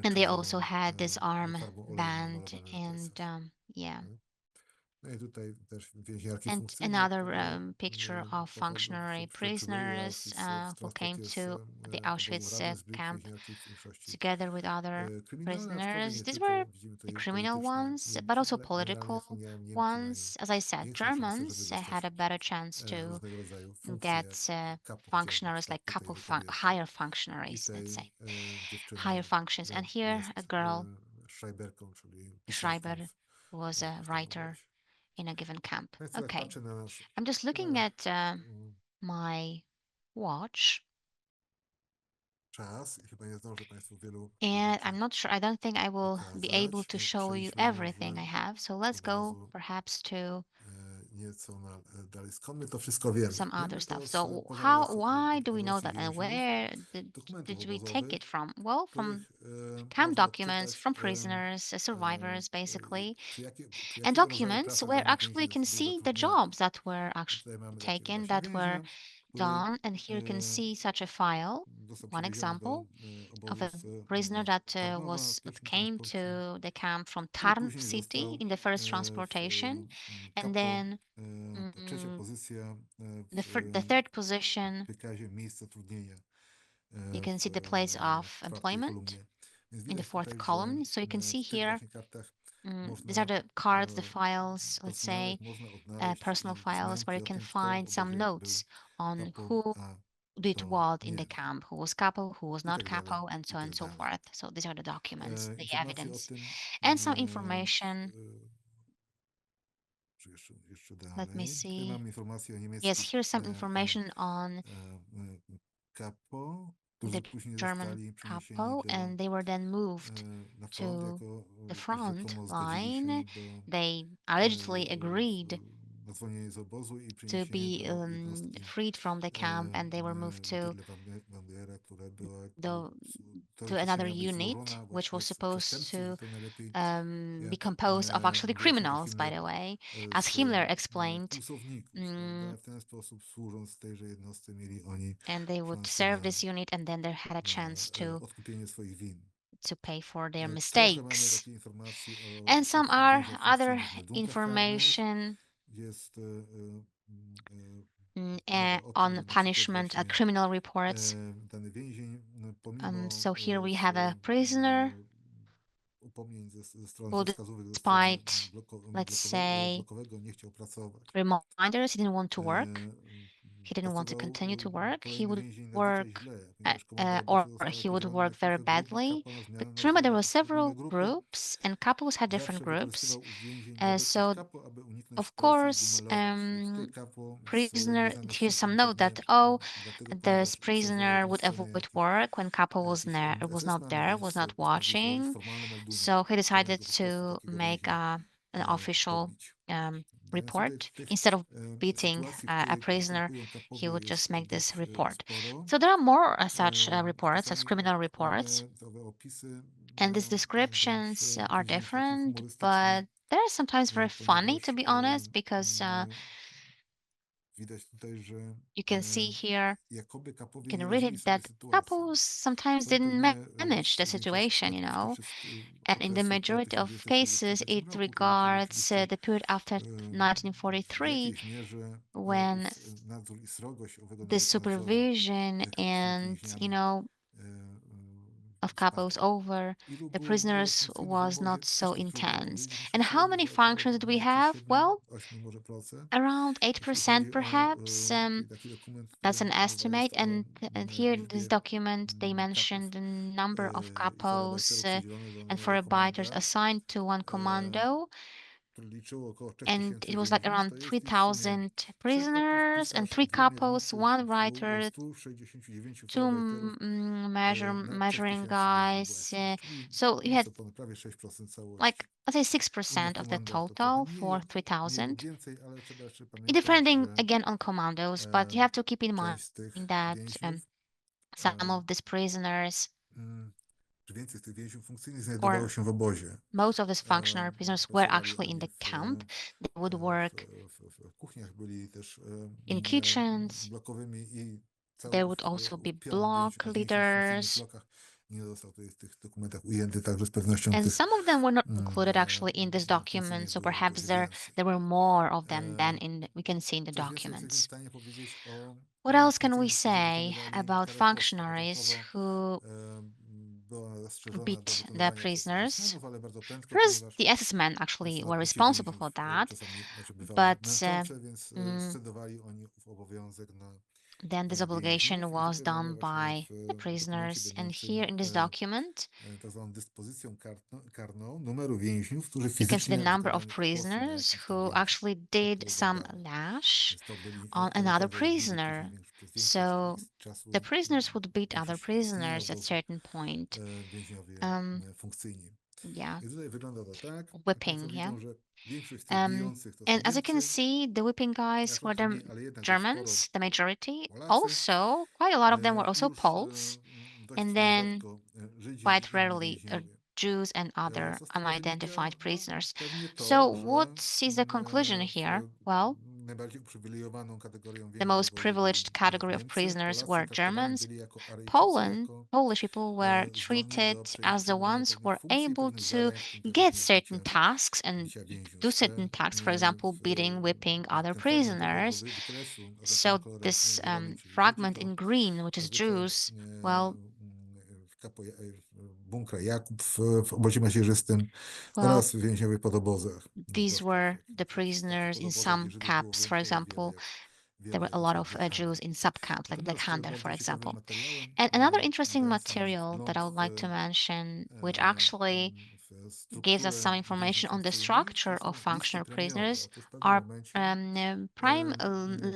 and they also czerwoną had this farbą olejną armband, namalowane na and plecach. yeah. No i tutaj też więźniarki And funkcyjne, another które picture of functionary przebyły prisoners Auschwitz w who came transporcie z to the obozu Auschwitz Ravensbrück, camp więźniarki w większości together with other kryminalne, aczkolwiek prisoners. nie These were tylko. Widzimy the tutaj criminal polityczne ones, but Niemki, also ale generalnie, jak political wspomniałem, Niemcy mają ones. As I said, większą szansę, żeby Germans dostać had a better chance to różnego rodzaju funkcje, get jak kapo chociażby w functionaries, like przypadku tej couple wypadriarki. higher I functionaries, let's tej say, higher dziewczyny functions. And here a jest girl, Schreiberką, czyli pisarką Schreiber, was a w tym writer obozie. in a given camp. Państwo, jak Okay, patrzę na nas, I'm just looking na at my watch, czas i chyba nie zdążę Państwu wielu and rzeczy I'm not sure, I don't think I will be able pokazać. to show you Przejdźmy everything I może have. So let's od go razu perhaps to nieco dalej. Skąd my to wszystko wiemy? some other Wiemy to stuff. z So why do we know pozorności that, and więźniów, where dokumentów did we take it obozowych, from? Well, from których camp można documents, odczytać, from prisoners, survivors, basically, przy and jakiego rodzaju documents pracach where dany actually you więzień can był see the zatrudniony. jobs that were actually Tutaj mamy takiego taken, właśnie that were więźnia, który done. And here you can see such a file, został one przewieziony do example of obozu a z prisoner that Tarnowa w that pierwszym came transporcie, to the camp from który Tarn później city został in the first w transportation, and kapo. then Ta trzecia pozycja the third position, wykazie miejsc zatrudnienia you can see the w place of czwartej employment kolumnie. Więc in the widać fourth tutaj, że column. So you can see w tych here, właśnie kartach these are można the cards, the files, let's say, personalnych można odnaleźć personal files where wzmianki you o can tym, kto w find some obozie był notes on kapą, who a did to what in the nie. camp, who was capo, who was I not tak dalej, capo, and i so on tak and so dalej. forth. So these are the documents, the Informacje o evidence, tym, and some information. czy jeszcze Let me dalej. Tutaj see. mam informacje o Yes, niemieckich here's some information on kapo, the którzy później German zostali przeniesieni capo, and they were then moved na front, to jako the że front rzekomo zgodzili line. się do They allegedly agreed na zwolnienie z obozu i to przeniesienie be do jednostki freed from the camp, and they were moved to która była the to teoretycznie another miała być unit, złożona which was właśnie z supposed przestępców, że to to najlepiej be jak composed of actually mówił wtedy criminals, by Himmler, the way, as z Himmler explained. kłusowników, prawda? W ten sposób służąc tejże jednostce mieli oni And they would szansę serve na this unit, and then they had a chance odkupienie swoich win. to pay for their Trochę mamy mistakes. takiej informacji o And some tych are więźniach other funkcyjnych meldunkach karnych. information Jest on na przykład punishment, właśnie criminal reports. dany więzień, pomimo So here we have a prisoner upomnień ze strony, who, ze wskazówek ze strony despite, let's say, blokowego, nie chciał pracować. reminders, he didn't want to work. He didn't want to Pracował continue to work. He kolejny would więzień nadzwyczaj work, źle, ponieważ komenda or obozu została he would podzielona na work very kilka grup i badly. kapo na zmianę But remember, there nadzorował were poszczególne several grupy. groups, and couples had different Zawsze groups. wykorzystywał ów więzień na obecność So, kapo, aby uniknąć of pracy i course, zdumelować. Tutaj kapo z prisoner, nieznajomości here's some się note that, pewnie dlatego, this ponieważ prisoner obserwował would tam sceny avoid work when capo was not SS-man, there, więc was not postanowił złożyć watching. formalny meldunek. So he Chciał decided go po prostu to takiego make więźnia an official pobić. Więc tutaj report. tych Instead of beating sytuacji, w a której prisoner, występują he kapowie, would just jest make this dość report. sporo. So there are more such reports as Czasami criminal reports, owe opisy and these mają descriptions wręcz are wydźwięk taki different, humorystyczny, but they're sometimes very funny, ponieważ to be honest, because widać tutaj, że you can see here, jakoby you kapowie can nie read radzili it, sobie that sytuacji. couples sometimes Co didn't pewnie manage the z większości situation, przypadków też and in the okresu po majority of 1943 cases, it roku, kiedy to regards rzeczywiście the period after w 1943, jakiejś mierze when nadzór i srogość owego the nawet nadzoru supervision nad and, więźniami of couples spadła. over Ilu the było prisoners funkcyjnych w was obozie? not Też so to trudno intense. powiedzieć. And how Szacuje, many że około functions do we 5, have? 7, Well, 8 może procent. around Jeśli 8% chodzi o perhaps. tutaj taki dokument, That's który an mowa estimate. jest o And here in this liczbie document, they kapów mentioned the number of i capos forabajterów przydzielonych do and danego foreighters komanda, assigned to one commando. które liczyło około And 3000 it was like więźniów, around to jeśli w sumie 3,000 3 kapów prisoners and pisarz, 3 2 capos, mierniczych, 1 writer, 169 two forabajterów na measuring 3000 więźniów guys. właśnie, czyli So you had nieco ponad prawie 6% like, całości. let's say W 6% innych of the komandach to trochę total mniej, for mniej lub 3,000. więcej, ale trzeba jeszcze It pamiętać, depending że again on commandos, but you have to keep in część z mind tych that więźniów, some of these prisoners czy więcej z tych więźniów funkcyjnych znajdowało or się w obozie. most of these functionary prisoners were Pracowali actually in oni the camp. They would w work kuchniach, byli też in kitchens. blokowymi i There would also be pion block więźniów w funkcyjnych leaders. blokach nie został tutaj w tych dokumentach ujęty, także z pewnością And tych some of them were not included actually in this funkcyjnych document, so było perhaps dużo więcej. there were more of them than we can see in the Coś więcej jesteśmy w documents. stanie powiedzieć o What else can we funkcyjnych, którzy say wykonywali about karę chłostka. functionaries Początkowo who była ona zastrzeżona do beat the wykonywania przez prisoners? SS-menów, ale bardzo prędko, First, ponieważ the SS men actually samo were bicie responsible for więźniów that, czasami bywało but męczące, więc scedowali oni w obowiązek na then this obligation więźniów. I was tutaj mamy done właśnie by the w dokumencie prisoners. And będącym here in this document, tak zwaną dyspozycją karną numeru więźniów, którzy you can see the fizycznie number of wykonali głosy na prisoners jakimś tam who więźniu. actually Tak did to some wyglądało. lash Więc to byli on another rodzaju więźniów prisoner. przez większość So czasu the prisoners would beat other większość istnienia prisoners at obozu certain point. więźniowie funkcyjni. Yeah, I tutaj wygląda to tak, jak Państwo whipping, yeah. widzą, że większość z tych bijących to są And as you can Niemcy, see, the whipping guys were the znacząco mniej, ale jednak dość sporo Germans, the majority. Polacy, Also, quite a lot of them were also już Poles, dość and then nierzadko Żydzi quite i inni rarely więźniowie. Jews and other Co z tego wynika? unidentified No, prisoners. pewnie to, So że what is the conclusion here? Well, najbardziej uprzywilejowaną kategorią the więźniów most w obozie privileged byli category of Niemcy. prisoners Polacy were traktowani Germans. byli jako Aryjczycy, jako Polish people were zdolni do treated as the przejmowania ones who pewnych were funkcji, able pewnych to zadań, w tym też get również certain tasks and bicia więźniów. do certain tasks, for example, beating, whipping other Ten fragment owego prisoners. wykresu So oznaczony kolorem this zielonym, czyli Żydzi, fragment to in green, which is zazwyczaj Jews, well, bunkra Jakub w obozie macierzystym well, oraz więźniowie pod obozach. these were the prisoners in some camps, for example, there were a lot of Jews in subcamps, like Blackhander, for example. materiałem And another interesting dającym material that I would like to mention, which actually w gives us some strukturę information on the więzień structure funkcyjnych, to of są listy functional premiowe. prisoners, Otóż w pewnym are momencie prime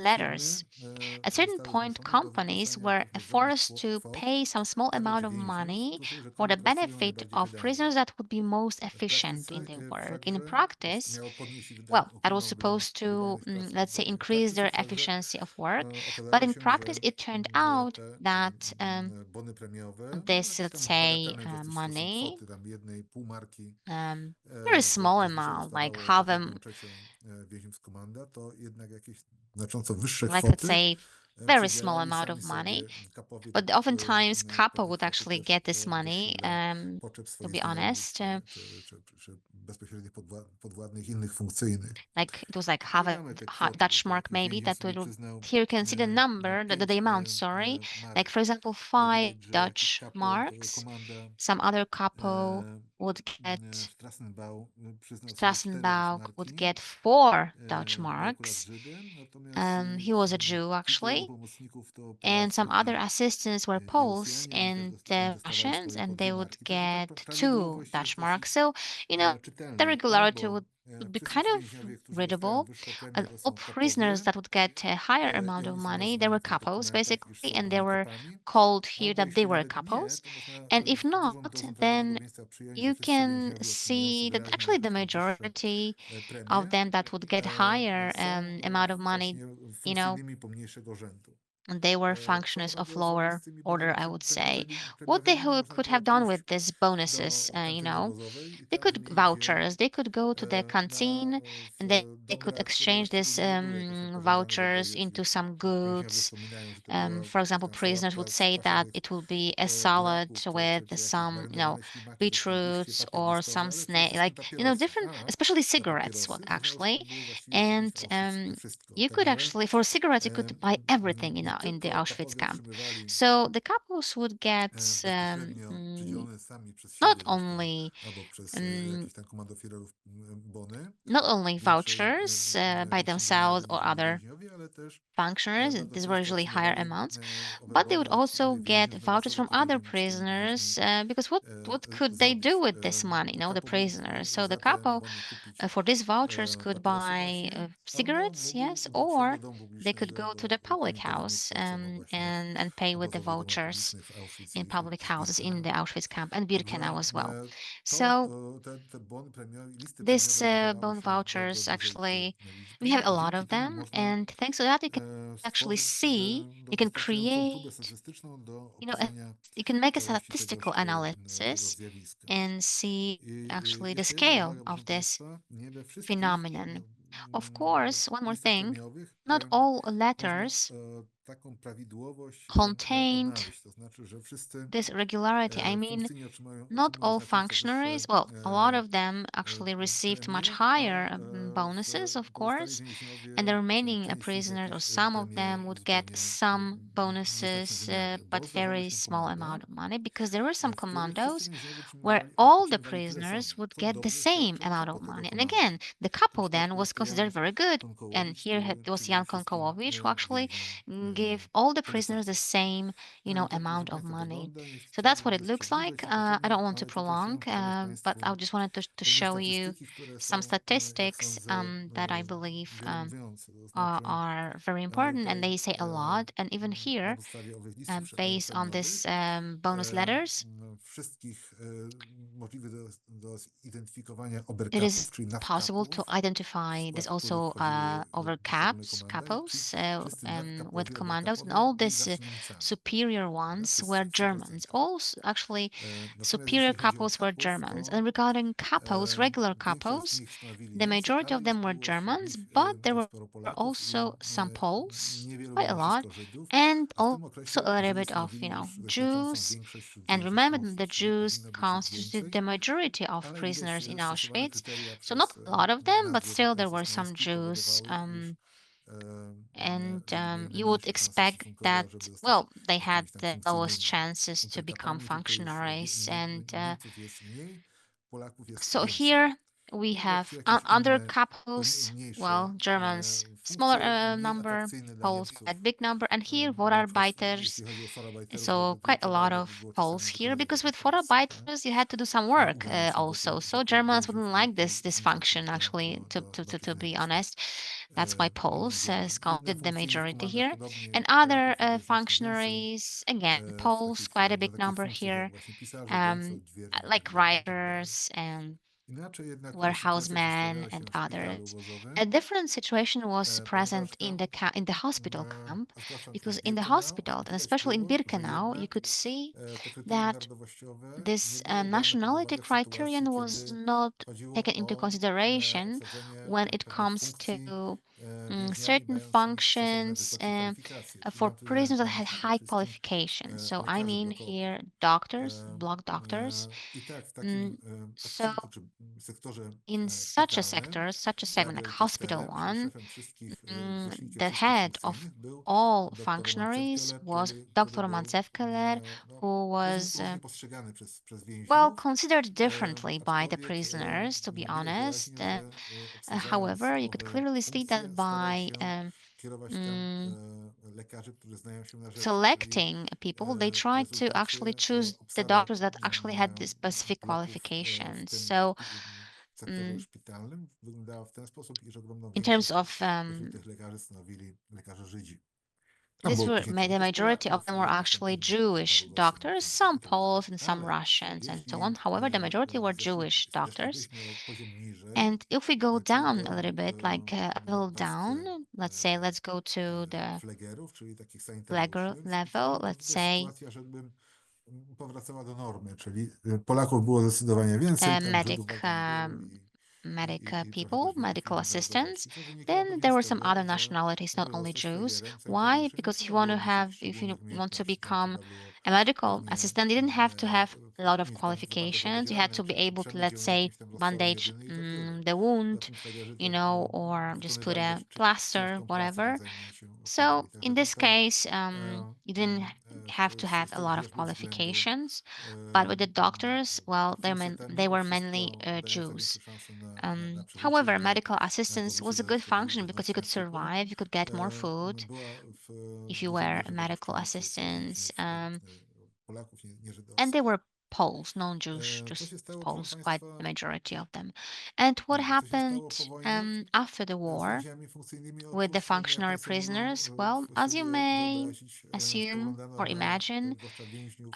letters. firmy At certain zostały point, zmuszone do companies wypłacania were określonych forced to kwot pay some small na amount rzecz of więźniów, money którzy for rzekomo the pracują benefit najbardziej of wydajnie. prisoners that would be most W efficient in praktyce their work. In wszakże practice, miało podnieść ich well, that was ogólną supposed to, wydajność pracy. let's say, W increase praktyce their wszakże efficiency of work. But okazało in się, practice, it turned out te that bony premiowe, this, jakieś let's tam say, bagatelnej dosyć to są money, kwoty, tam 1,5 marki, very small zazwyczaj amount, like dostawało half tak a, 1/3 więźniów z komanda, to jednak jakieś znacząco wyższe like let's kwoty say, very small przydzielali amount sami of money. sobie kapowie But oftentimes, couple would actually get this money, potrzeb to swoich be znajomych, honest. czy bezpośrednich podwładnych innych funkcyjnych. Like it was like half Nie a mamy te kwoty, Dutch bo mark, taki maybe więzień that sobie would. przyznał Here you can see the na number, the 5 amount, sorry. marek. Like for example, Widać, 5 że Dutch jakiś kapo marks. komanda Some other couple e, would get Strassenbau przyznał sobie 4 Strassenbach would marki. get 4 Dutch Był akurat marks. Żydem, natomiast He was a Jew kilku jego actually, pomocników to and some Polacy other assistants were i Poles Rosjanie. Oni też and oni the dostawali z Russians, kolei po and 2 they would marki. Także ta get 2 prawidłowość Dutch jest marks. dosyć So, the czytelna. regularity would be Wszyscy kind ci of więźniowie, którzy dostają readable. wyższą premię, And to all są prisoners kapowie that would get a higher i amount of oni są money, they were nazywani w tych couples dokumentach, iż basically, są and they oni were kapami. called here Albo that they jeśli were nawet nie, couples. to można And if not, dużą dozą then prawdopodobieństwa przyjąć, że you wszyscy can więźniowie otrzymujący see that wyraźnie actually the jakieś tam wyższe majority of premie them that would get higher są amount of money, właśnie you know, funkcyjnymi pomniejszego rzędu. they were Co functionaries of chodziło za lower z tymi order, bonami I would say. What they premiowymi? Można could było have done pójść with these bonuses, do kantyny obozowej i they tam could wymienić je vouchers. They could go to the canteen and they could dobra, które exchange właściwie these nie były jakoś tam pożądane w vouchers obozie. into Ci some więźniowie goods. wspominają, że to była For jakaś example, tam prisoners sałatka would z say that kwaszonych it will be a salad buraków, with czy jakieś some, marynowane ślimaki we wpuście beetroots papier or listowy, some ale przede snake, wszystkim like, papierosy. different, especially Za cigarettes, papierosy uznało, że to actually. było właściwie And w Auschwitz wszystko. you could Także actually, for cigarettes, you could buy everything, nie in the tylko Auschwitz kapowie camp. otrzymywali So the couples would get bezpośrednio przydzielone sami przez not siebie gdzieś tam only albo przez jakichś tam komandofierów bony, not only większej vouchers by większej themselves wymiary or niż inni other więźniowie, ale też functionaries, bardzo these were często usually higher otrzymywali amounts, owe but they would bony od also innych get więźniów na vouchers zasadzie from other powiedzieli, co oni mogli prisoners because what could they do zrobić. with this money? The Kapo mógł prisoners. So the za te couple bony kupić for these vouchers could papierosy buy właśnie, albo cigarettes, mógł yes, udać się or do domu they could publicznego, go to do the public Komitetu house Administracyjnego właśnie and pay with the obozowych domów vouchers publicznych w Auschwitz in i public houses in the Birkenau. Auschwitz camp and Także Birkenau as well. to So te bony premiowe, listy these premiowe dokonały bone się w bardzo vouchers dużej actually, we liczbie have a i lot dzięki of temu them, można and thanks to that, you can actually stworzyć see, you can wystarczającą próbę create, statystyczną do you know, opisania you can make a całości statistical tego analysis zjawiska. and see I actually the jeszcze jedna scale uwaga, of proszę this Państwa, nie we wszystkich phenomenon. Of course, one more listach thing, premiowych not all można letters taką prawidłowość contained odnaleźć. To znaczy, że wszyscy this regularity. I mean, funkcyjni not otrzymują all znacząco wyższe functionaries, well, a lot of them actually received much premie, higher bonuses, of pozostali course, więźniowie, and the remaining część z nich prisoners, or jakieś some of premie them, would get zupełnie some nieznaczne bonuses, wymiary, but bo zdarzały very się small komanda, amount of money, because there were some w których wszyscy commandos więźniowie where all the otrzymywali tyle samo, prisoners would co get the dobrze same świadczy o amount of kłopotach money. And komandy. again, the W tym couple then przypadku was jest to considered Jan very good. And Konkołowicz, here was czyli Jan wszystkim Konkowowicz, who actually więźniom gave all the tyle samo. prisoners the same, Tak to, proszę amount of Państwa, money. wygląda. Nie So that's what chciałbym it bez looks przedłużać like. I tłumaczenia, don't want to ale tutaj chciałem prolong, pokazać but Państwu I just wanted to pewne show you statystyki, które some są, jak statistics sądzę, that I believe wielomówiące. To znaczy, are very important, and tutaj they say a lot. And even na here, podstawie owych listów based on premiowych this bonus letters, wszystkich możliwych do zidentyfikowania it oberkapów, is czyli possible to nadkapów, w identify this skład których also wchodziły over poszczególne caps, komandy. Ci capos, wszyscy with nadkapowie, commandos, and oberkapowie all byli these zawsze Niemcami. superior Prawda? ones Wszyscy, were w Germans. 100%. Actually, Natomiast superior jeśli chodzi o capos were kapów, Germans. to And regarding capos, regular większość z capos, nich stanowili the Niemcy, majority of ale them were było wśród Germans, nich but there dość were sporo Polaków also i some Poles, niewielu quite a mimo lot, wszystko Żydów, and a w tym also okresie a little Żydzi bit of, stanowili już znaczącą Jews. większość wśród And więźniów remember, the Auschwitz, czyli Jews powinno być ich constituted więcej, the majority of ale widać, prisoners in stosowane Auschwitz. kryteria So not przez a lot of them, but nadzór still there were some sysmański Jews. powodowały, iż And mieli you would mniejsze szanse ci expect członkowie, that, ażeby zostać well, they had jakimiś tam the lowest funkcyjnymi chances to become superkapami, tylko już functionaries. And Niemców jest mniej, Polaków jest so więcej. here we have jakieś under inne, kapos, well, Germans smaller mniej number, atrakcyjne dla Poles Niemców, quite big number, and here na przykład Vorarbeiters, jeśli chodzi o Vorarbeiterów, so bo quite a wielka lot wojna of było Poles czasami here, wykonywać because with jakąś akcję, tak? Vorarbeiters you had to do some work Udając się also. So wokół Germans więźniów wouldn't i like this zmuszać function ich actually, to do be pielęgnacji honest. That's why pełnym Poles ziarnem. I na did the funkcyjnych majority komandach here, podobnie and other Polaków jest znacznie więcej. functionaries, again, W Poles quite a na big takich number funkcjach jak here, właśnie pisarze, gońcy, um, odźwierni like i tak dalej. writers and Inaczej jednak sytuacja warehousemen przedstawiała and się w szpitalu others. A obozowym, different situation was present ponieważ in tam, in the hospital camp, a zwłaszcza na przykład because w in the Birkenau, hospital, and widać especially in było, że Birkenau, you jednak could see to kryterium that narodowościowe this nie było brane pod nationality uwagę w sytuacji, criterion was kiedy not chodziło taken into o consideration obsadzenie when it pewnych comes to funkcji więźniami certain mającymi stosowne functions wysokie kwalifikacje. Czyli for mam tu prisoners that na had myśli przede high wszystkim qualifications. So I lekarzy mean blokowych. here doctors, block doctors. I tak w Mm, takim so odcinku czy sektorze in such a szpitalnym sector, such a segment like hospital radioreżyserem, czyli one, szefem wszystkich, rzecznikiem the wszystkich head of funkcyjnych był all dr Mancew functionaries Keller, was który Dr. był Mancev Keller, no, who was różnie postrzegany przez well więźniów, considered differently by the aczkolwiek prisoners, to be widać honest. wyraźnie, że obsadzając However, you could owe clearly see that funkcje, starał by się kierować tam lekarzy, którzy znają się na rzeczy, czyli selecting people, they w tried to actually rezultacie choose the obsada doctors that actually had the specific Polaków w qualifications. tym So, sektorze szpitalnym wyglądała w ten sposób, iż ogromną in terms większość of spośród tych lekarzy stanowili lekarze Żydzi. Tam this było were później trochę the też majority of Polaków them were i jakoś tam actually innych Jewish paru Rosjan doctors, i some tak dalej. Poles and some Ale Russians and so jeśli on. However, the majority were Jewish doctors. zeszlibyśmy o poziom niżej, And if we go czyli down a do little bit, like a little warstwy down, let's say, let's go to the flegerów, czyli takich flagger sanitariuszy w level, szpitalu, to let's tutaj say sytuacja, żeby powracała do normy, czyli Polaków było zdecydowanie więcej, tam medic Żydów bardzo niewielu i trochę people, też medical większej assistants. narodowości, co wynikało Then pewnie there z were some tego, other że nationalities, not only zawodowstwo Jews. szwagierem, Why? sanitariuszem nie Because if you trzeba want było to mieć have, jakichś if you szczególnych want to umiejętności, tam become trzeba było a medical pewnie assistant, you didn't have to have a lot of mieć bardzo dobre qualifications. You had wydzielanie, to be czy able to, przemyć let's ją na say, jakimś tam roztworze bandage jedyny i to tyle. the wound, Zatem szwagierzy you to know, or just put wykonywali a dość plaster, ciężką pracę, tak whatever. zajmując się So osobami. in Także this tutaj case, you didn't have to have z a tych lot of bieżnych względów qualifications, but with the doctors, well, funkcje te they mimo were mainly wszystko dające Jews. większe szanse na przeżycie i However, medical na assistance was a powrócenie do good swojego function ludu. because you could Następną survive, you could get more food była w if you dużej were a mierze medical według assistant. cywilicznych Polaków, nie And they żydowskich. were Poles, non-Jews, Co just się stało, proszę Poles, quite Państwa, the majority of them. And what co się stało po happened wojnie after the z war więźniami funkcyjnymi? with the Otóż, no jak functionary Państwo mogą prisoners? Well, as you sobie may wyobrazić, assume spoglądano or na imagine, zwłaszcza więźniów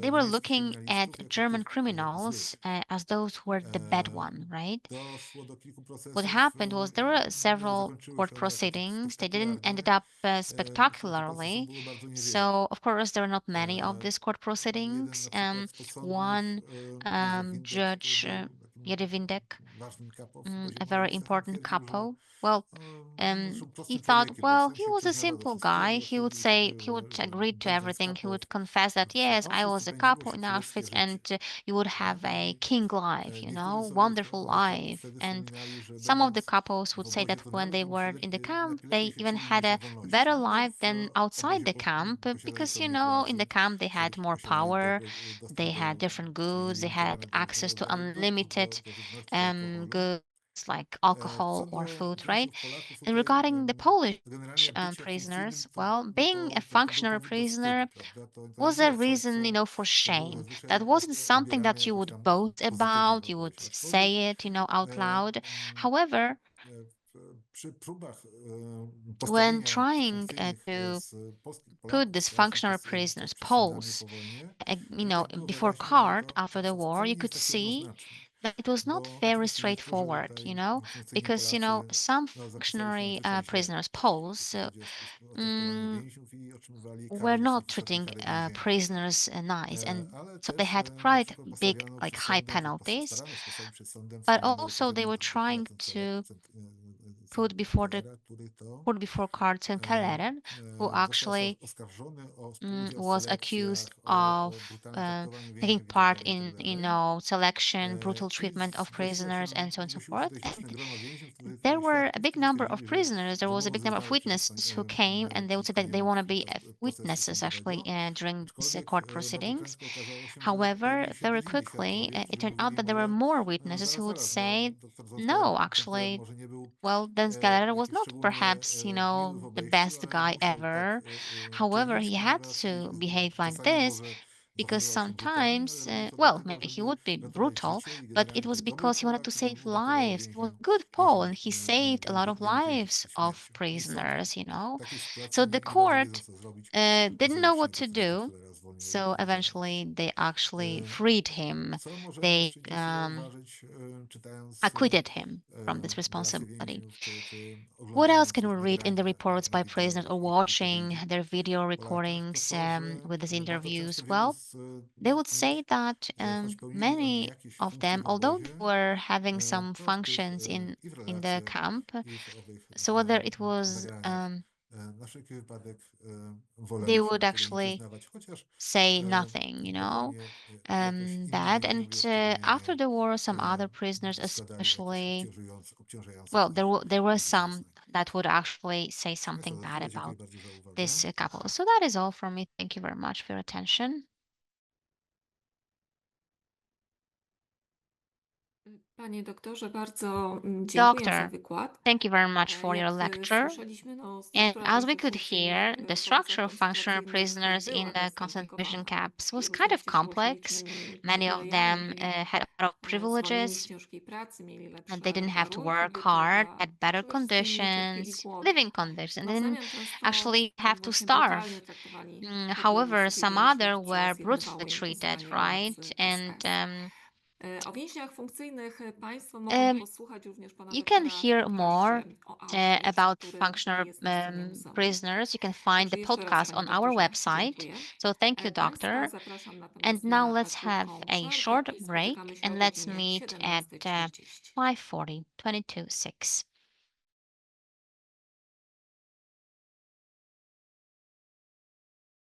they were niemieckich looking at kryminalistów jako German tych criminals złych. as those who were the bad one, right? Doszło do kilku What procesów, happened was there were several zakończyły court się one jakoś tak proceedings. They didn't ended spektakularnie. up Wśród tych procesów spectacularly. było bardzo niewiele. So, of course, there are not many of these court Jeden proceedings. na przykład z podsądnych, One Józef Windek, który judge, był takim Jedewindek, ważnym kapo w obozie a very pomornictym, important twierdził, że capo. Well, był zresztą he prostym thought, człowiekiem, bo well, sam he się was a przyznawał do simple guy. wszystkiego. He would Twierdził say, sobie, he would że agree to będąc everything. He kapo would confess that, w yes, I Auschwitz was a spędziło capo się in królewskie Auschwitz życie. and you would have a I king life, niektórzy sobie wonderful life. wtedy And wspominali, że some of the będąc couples w would say obozie, that to when nawet they im się were in the camp, lepiej they się even czuli had niż a na wolności. better No bo life w than outside obozie the camp posiadali because, pewnie in the władzy, camp they had more power, they dostęp had different goods, they had nielimitowanego access różnego to rodzaju dóbr, unlimited do żywności, do alkoholu. goods like alcohol Co or do food, right? więźniów Polaków And tutaj regarding the Polish generalnie bycie funkcyjnym prisoners, well, being a to był functionary powód do wstydu, prisoner prawda? To nie was a było coś, reason, for co było shame. That zazwyczaj wasn't something odbierane that you jakoś would tam boast pozytywnie w about, you would obozie. Aczkolwiek say it, out loud. However, przy próbach when postawienia trying funkcyjnych to put Polaków these właśnie functionary pod prisoners, przestrogami Poles, po wojnie, you know, widać było before wyraźnie, że court to after the war, wcale you nie jest could takie see jednoznaczne. that it was not Bo very oczywiście niektórzy straightforward, tutaj funkcyjni because, Polacy some zapisali się functionary zazwyczaj źle, prisoners, Poles, jeśli chodzi o traktowanie mm, więźniów i otrzymywali were kary, dosyć not wysokie treating kary więzienia. prisoners nice, and Ale so they też had na quite przykład big, postawiano like przed high sądem, penalties, starano się postawić przed sądem but wspaniałego also they were porządnego trying prokuratora to put Cent before the Kellera, który to put before Carlton Kelleren, who został actually oskarżony o współudział w was accused selekcjach, o of brutalne traktowanie taking więźniów i tak part dalej, i tak in, dalej. selection, brutal Czyli treatment of prisoners, and so on and so zgłosiło się forth. dość liczne And grono więźniów, którzy there świadczyć were a big number of prisoners. There was a big number of witnesses who came, and they would say that they want to be witnesses actually during these court proceedings. However, very quickly, it turned out that there were more witnesses who would say, no, actually, well, Dennis Gallagher was not perhaps, the best guy ever. However, he had to behave like this because sometimes, well, maybe he would be brutal, but it was because he wanted to save lives. He was a good Paul, and he saved a lot of lives of prisoners. So the court didn't know what to do. So eventually, they actually freed him. They acquitted him from this responsibility. What else can we read in the reports by prisoners or watching their video recordings with these interviews? Well, they would say that many of them, although they were having some functions in the camp, so whether it was they would actually say nothing, bad. And after the war, some other prisoners, especially, well, there were some that would actually say something bad about this couple. So that is all from me. Thank you very much for your attention. Panie doktorze, bardzo dziękuję za Doctor, wykład. thank you very much for your Jak lecture. słyszeliśmy, And struktura as we więźniów could hear, funkcyjnych the w structure obozach of functionary koncentracyjnych prisoners in była the concentration skomplikowana. camps was Wielu z kind nich of cieszyło się complex. licznymi Many of przywilejami, them byli had a lot of zwolnieni z privileges, ciężkiej pracy, mieli and they lepsze didn't have to warunki work bytu, hard, a had better przede wszystkim nie cierpieli conditions, głodu. living conditions, and No, w they didn't zamian często actually have to właśnie brutalnie starve. traktowani podle However, wysokiej some woli other śledcze were brutally zjednywało im treated, uzyskanie right? władzy And przestępstw. O więźniach funkcyjnych Państwo mogą um, posłuchać również pana you can doktora w hear more podcaście o Auschwitz, about który functional jest na stronie muzeum. prisoners. You can find the Także jeszcze raz, podcast panie on our doktorze, website. dziękuję. So thank you, Państwa doctor. zapraszam And natomiast now na let's have krótką a przerwę short i break spotykamy się and o let's godzinie meet at 17:40. 5:40, 22:06.